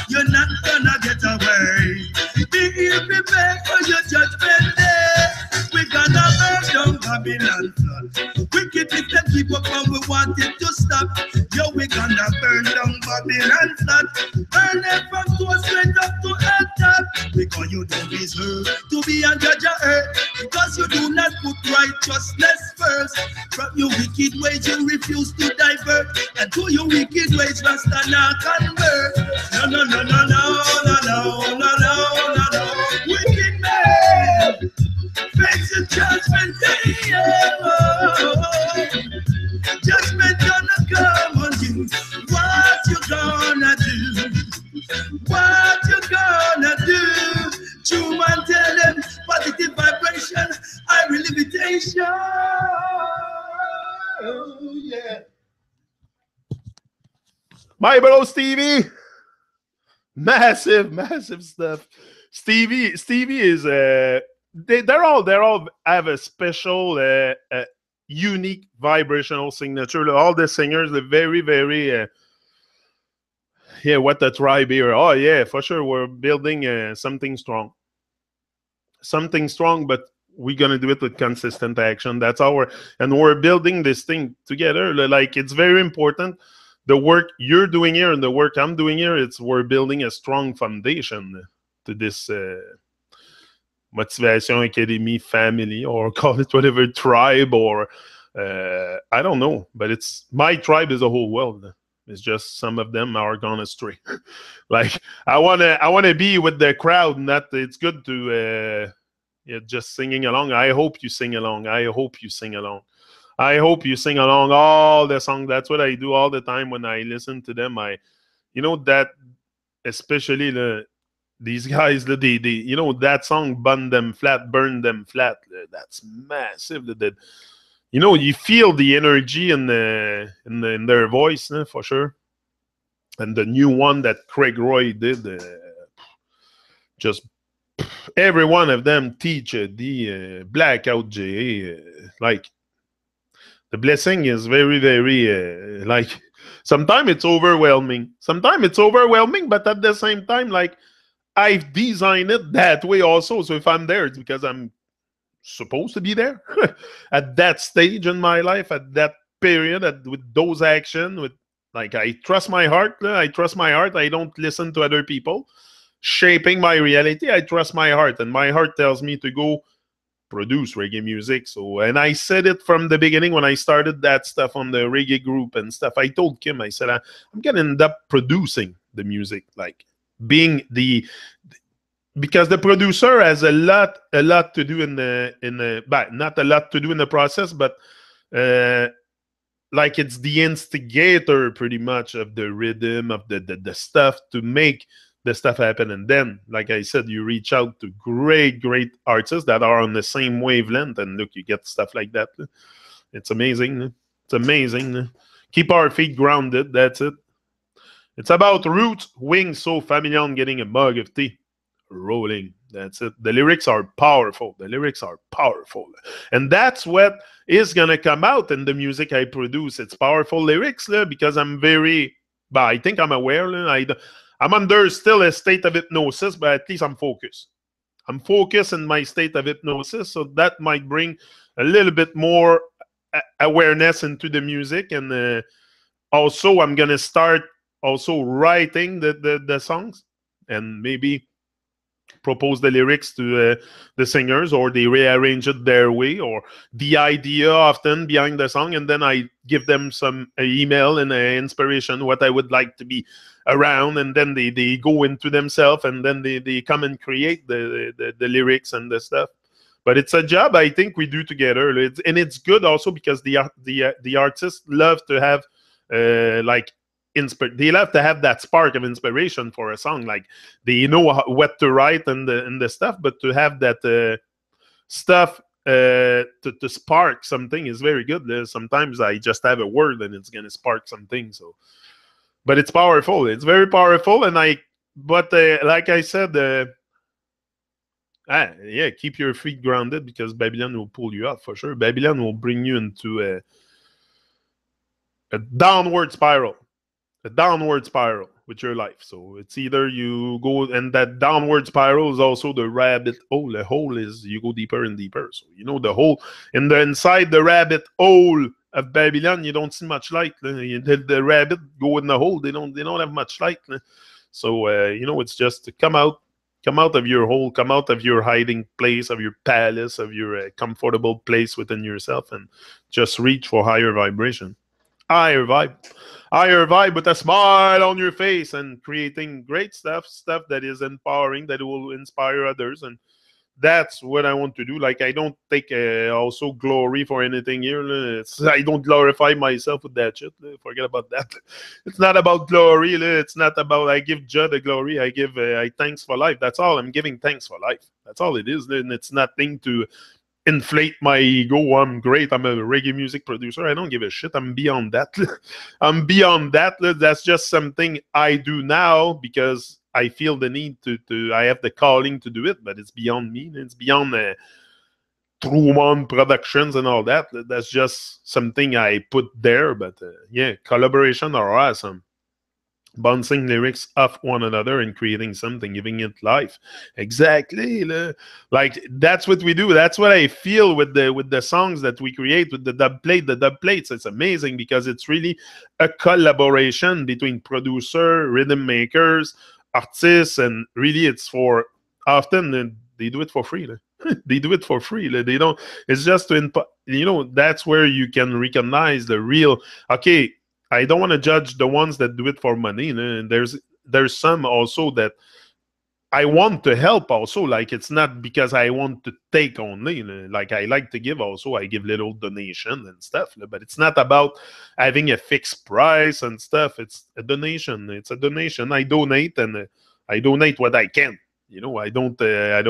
Speaker 1: You're not gonna get away. Be prepared for your judgment day. We're gonna burn down Babylon flood. Wickedness them keep up and we want it to stop. Yo, we're gonna burn down Babylon flood. Burn them from toe straight up to earth top. Because you don't deserve to be on judge of earth. Because you do not put righteousness first. From your wicked ways you refuse to divert. And to your wicked ways Rasta not convert. No. Wicked man, face the judgment day. Judgment gonna come on you. What you gonna do? What you gonna do? True man, tell them positive vibration, I limitation. Yeah.
Speaker 2: My bro Stevie. Massive stuff. Stevie is they're all have a special unique vibrational signature. All the singers, they're very yeah, what the tribe here. Oh yeah, for sure we're building something strong. But we're gonna do it with consistent action. That's and we're building this thing together. Like, it's very important. The work you're doing here and the work I'm doing here, we're building a strong foundation to this Motivation Academy family, or call it whatever, tribe, or I don't know. But my tribe is a whole world. It's just some of them are gone astray. Like, I wanna be with the crowd, and that it's good to just singing along. I hope you sing along. I hope you sing along all the songs. That's what I do all the time when I listen to them. That especially these guys, they that song, burn them flat. That's massive. You feel the energy in their voice, for sure. And the new one that Craig Roy did, just every one of them, Teacher D, Blackout J, like, the blessing is very like, sometimes it's overwhelming, but at the same time, like, I've designed it that way also. So if I'm there, it's because I'm supposed to be there at that stage in my life, at that period, with those actions, with Like I trust my heart. I trust my heart. I don't listen to other people shaping my reality. I trust my heart, and my heart tells me to go produce reggae music. So, and I said it from the beginning when I started that stuff on the reggae group and stuff. I told Kim, I said, I'm gonna end up producing the music, like being the because the producer has a lot to do in the but not a lot to do in the process, but uh, like it's the instigator pretty much of the rhythm of the stuff to make the stuff happen. And then, like I said, you reach out to great artists that are on the same wavelength, and look, you get stuff like that. It's amazing. It's amazing. Keep our feet grounded. That's it. It's about roots, wings so familiar on getting a mug of tea. Rolling. That's it. The lyrics are powerful. The lyrics are powerful. And that's what is going to come out in the music I produce. It's powerful lyrics because I'm very, but I think I'm aware. I'm under still a state of hypnosis, but at least I'm focused. I'm focused in my state of hypnosis, so that might bring a little bit more awareness into the music. And also, I'm going to start also writing the songs and maybe propose the lyrics to the singers, or they rearrange it their way, or the idea often behind the song, and then I give them some email and inspiration what I would like to be around, and then they go into themselves, and then they come and create the lyrics and the stuff. But it's a job I think we do together, and it's good also because the artists love to have like they love to have that spark of inspiration for a song. Like they know what to write and the stuff, but to have that stuff to spark something is very good. Sometimes I just have a word and it's gonna spark something. So, but it's powerful. It's very powerful, and but like I said, yeah, keep your feet grounded because Babylon will pull you up for sure. Babylon will bring you into a downward spiral. A downward spiral with your life. So it's either you go, and that downward spiral is also the rabbit hole. The hole is you go deeper and deeper. So you know the hole in the inside the rabbit hole of Babylon, you don't see much light. The rabbit go in the hole. They don't have much light. So you know, it's just to come out of your hole, come out of your hiding place, of your palace, of your comfortable place within yourself, and just reach for higher vibration. Higher vibe with a smile on your face, and creating great stuff that is empowering, that will inspire others. And that's what I want to do. Like I don't take also glory for anything here. I don't glorify myself with that shit. Forget about that. It's not about glory. It's not about I give Judd the glory. I give I thanks for life. That's all. I'm giving thanks for life. That's all it is. And it's nothing to inflate my ego. I'm great. I'm a reggae music producer. I don't give a shit. I'm beyond that. I'm beyond that. That's just something I do now because I feel the need to I have the calling to do it, but it's beyond me. It's beyond Truman Productions and all that. That's just something I put there. But yeah, collaboration are awesome. Bouncing lyrics off one another and creating something, giving it life. Exactly. Like that's what we do. That's what I feel with the songs that we create with the dub plate. The dub plates, it's amazing because it's really a collaboration between producer, rhythm makers, artists, and really it's for often they do it for free. They do it for free. They don't. It's just to that's where you can recognize the real. Okay, I don't want to judge the ones that do it for money. There's some also that I want to help also. Like it's not because I want to take only. Like I like to give also. I give little donation and stuff. But it's not about having a fixed price and stuff. It's a donation. It's a donation. I donate and I donate what I can. I don't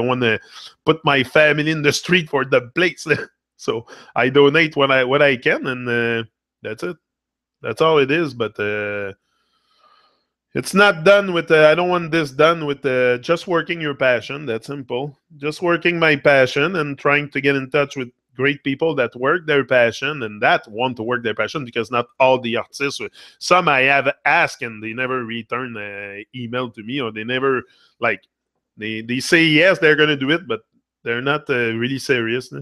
Speaker 2: want to put my family in the street for the plates. So I donate what I can, and that's it. That's all it is. But it's not done with. I don't want this done with just working your passion. That's simple. Just working my passion and trying to get in touch with great people that work their passion and that want to work their passion, because not all the artists. Some I have asked and they never return email to me, or they never they say yes they're gonna do it, but they're not really serious.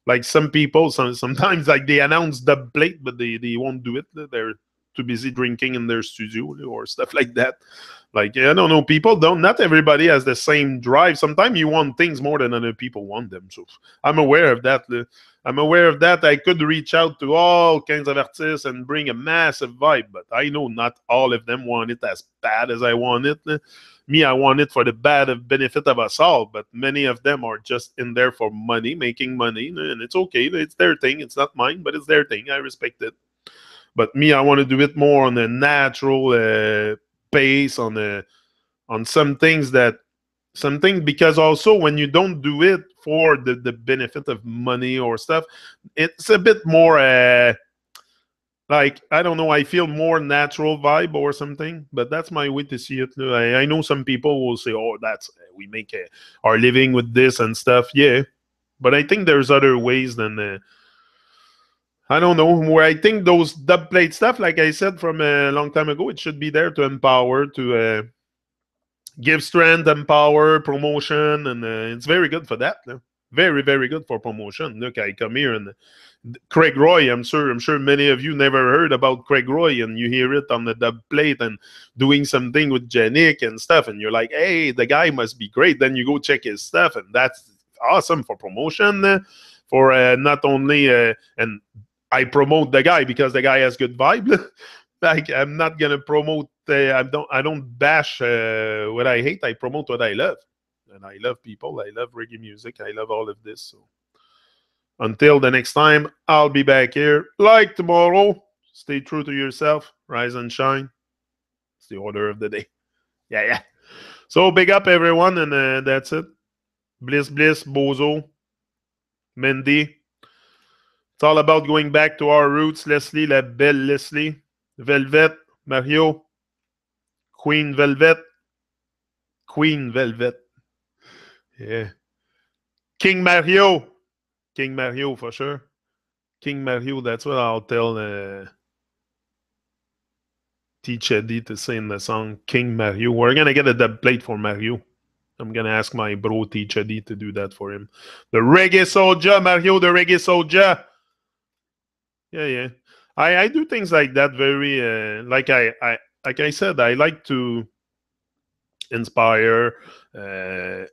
Speaker 2: Like some people, sometimes like they announce the plate, but they won't do it. They're too busy drinking in their studio or stuff like that. Like, I don't know, people don't, not everybody has the same drive. Sometimes you want things more than other people want them. So I'm aware of that. I'm aware of that. I could reach out to all kinds of artists and bring a massive vibe, but I know not all of them want it as bad as I want it. Me, I want it for the bad of benefit of us all, but many of them are just in there for money, making money, and it's okay. It's their thing. It's not mine, but it's their thing. I respect it. But me, I want to do it more on a natural pace, on some things because also when you don't do it for the benefit of money or stuff, it's a bit more like, I don't know, I feel more natural vibe or something, but that's my way to see it. I know some people will say, oh, that's we make our living with this and stuff. Yeah, but I think there's other ways than I don't know, where I think those dub plate stuff, like I said from a long time ago, it should be there to empower, to give strength, empower, promotion, and it's very good for that. Very, very good for promotion. Look, I come here and Craig Roy, I'm sure many of you never heard about Craig Roy, and you hear it on the dub plate and doing something with Janik and stuff, and you're like, hey, the guy must be great. Then you go check his stuff, and that's awesome for promotion. For not only and I promote the guy because the guy has good vibe. Like, I'm not gonna promote. I don't bash what I hate. I promote what I love, and I love people. I love reggae music. I love all of this. So until the next time, I'll be back here like tomorrow. Stay true to yourself. Rise and shine. It's the order of the day. Yeah, yeah. So big up everyone, and that's it. Bliss, Bozo, Mendy. It's all about going back to our roots. Leslie, la belle Leslie. Velvet, Mario. Queen Velvet. Yeah. King Mario for sure. King Mario, that's what I'll tell Teacher D to say in the song King Mario. We're going to get a dub plate for Mario. I'm going to ask my bro Teacher D to do that for him. The Reggae Soldier, Mario, the Reggae Soldier. Yeah. I do things like that very, like I said, I like to inspire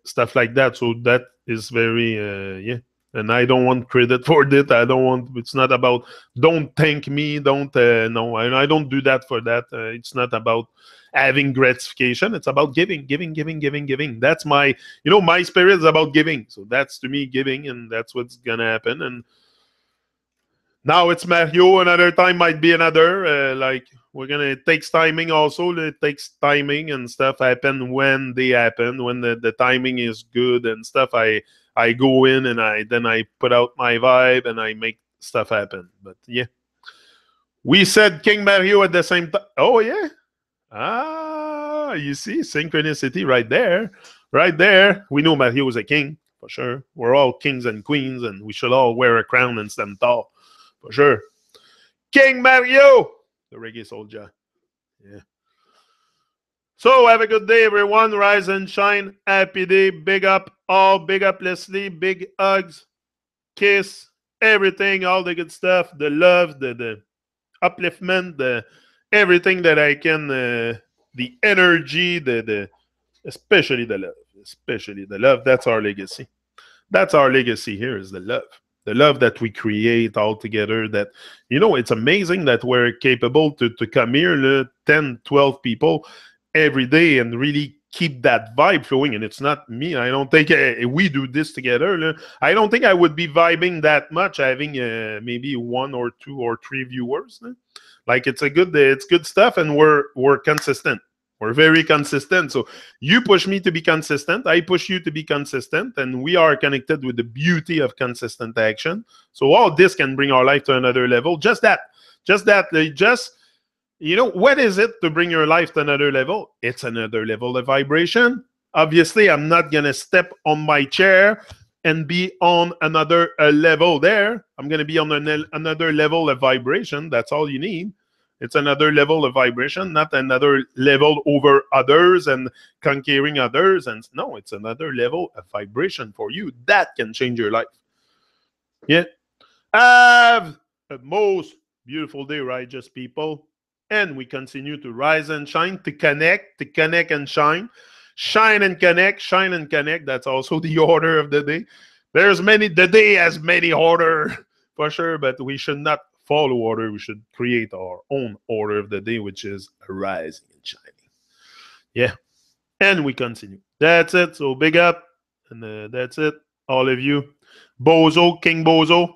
Speaker 2: stuff like that. So that is very, yeah. And I don't want credit for it. It's not about, don't thank me. No, I don't do that for that. It's not about having gratification. It's about giving. That's my spirit is about giving. So that's to me giving, and that's what's going to happen. And now it's Mario. Another time might be another. It takes timing also. It takes timing and stuff happen when they happen, when the timing is good and stuff. I go in and I put out my vibe and I make stuff happen. But yeah. We said King Mario at the same time. Oh, yeah. Ah, you see, synchronicity right there. Right there. We know Mario is a king, for sure. We're all kings and queens, and we should all wear a crown and stand tall. For sure. King Mario, the reggae soldier. Yeah. So have a good day, everyone. Rise and shine. Happy day. Big up all. Big up Leslie. Big hugs. Kiss. Everything. All the good stuff. The love. The upliftment. The everything that I can. The energy. Especially the love. Especially the love. That's our legacy. That's our legacy here, is the love. The love that we create all together. That, it's amazing that we're capable to come here, 10, 12 people every day, and really keep that vibe flowing. And it's not me. I don't think we do this together. I don't think I would be vibing that much having maybe 1 or 2 or 3 viewers. Like, it's good stuff, and we're consistent. We're very consistent. So you push me to be consistent. I push you to be consistent. And we are connected with the beauty of consistent action. So all this can bring our life to another level. Just that. What is it to bring your life to another level? It's another level of vibration. Obviously, I'm not going to step on my chair and be on another level there. I'm going to be on another level of vibration. That's all you need. It's another level of vibration, not another level over others and conquering others. And no, it's another level of vibration for you. That can change your life. Yeah. Have a most beautiful day, righteous people. And we continue to rise and shine, to connect and shine. Shine and connect, shine and connect. That's also the order of the day. The day has many order for sure, but we should not follow order. We should create our own order of the day, which is rising and shining. Yeah. And we continue. That's it. So big up. And that's it. All of you. Bozo, King Bozo.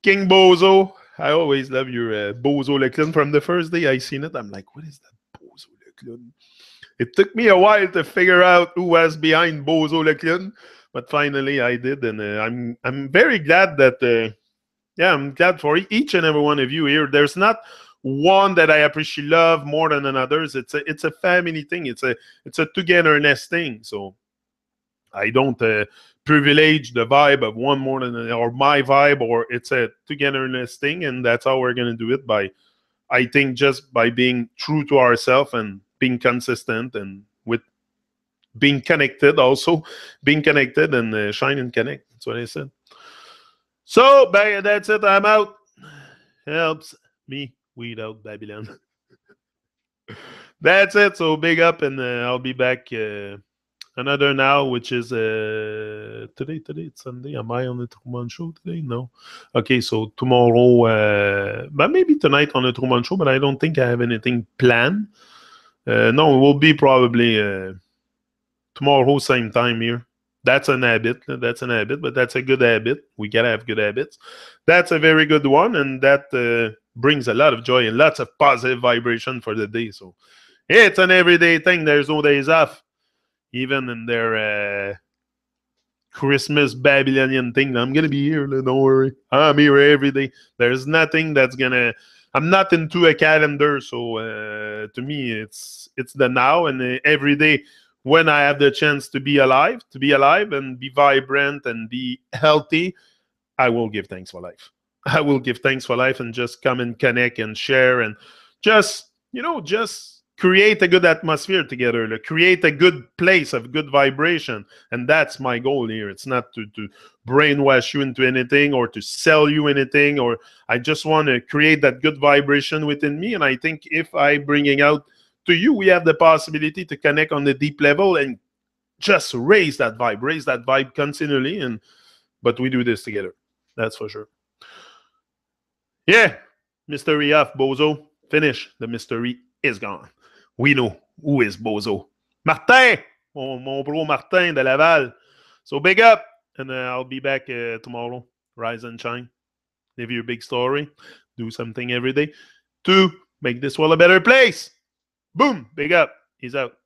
Speaker 2: King Bozo. I always love your Bozo Le Clown. From the first day I seen it, I'm like, what is that Bozo Le Clown? It took me a while to figure out who was behind Bozo Le Clown, but finally I did, and I'm very glad that I'm glad for each and every one of you here. There's not one that I appreciate love more than others. It's a family thing. It's a togetherness thing. So I don't privilege the vibe of one more than or my vibe, or it's a togetherness thing, and that's how we're gonna do it by, I think, just by being true to ourselves and being consistent and with being connected, also being connected and shine and connect. That's what I said. So that's it. I'm out. Helps me weed out Babylon. That's it. So big up, and I'll be back another now, which is today. Today it's Sunday. Am I on the Truman Show today? No. Okay, so tomorrow, but maybe tonight on the Truman Show. But I don't think I have anything planned. No, it will be probably tomorrow, same time here. That's an habit. That's an habit, but that's a good habit. We gotta have good habits. That's a very good one, and that brings a lot of joy and lots of positive vibration for the day. So it's an everyday thing. There's no days off, even in their Christmas Babylonian thing. I'm gonna be here. Don't worry. I'm here every day. There's nothing that's gonna. I'm not into a calendar, so to me, it's the now and every day. When I have the chance to be alive and be vibrant and be healthy, I will give thanks for life. I will give thanks for life and just come and connect and share and just create a good atmosphere together, like create a good place of good vibration. And that's my goal here. It's not to brainwash you into anything or to sell you anything, or I just want to create that good vibration within me. And I think if I bringing out to you, we have the possibility to connect on the deep level and just raise that vibe continually. But we do this together. That's for sure. Yeah. Mystery off, Bozo. Finish. The mystery is gone. We know who is Bozo. Martin! Mon bro Martin de Laval. So big up. And I'll be back tomorrow. Rise and shine. Live your big story. Do something every day to make this world a better place. Boom. Big up. He's out.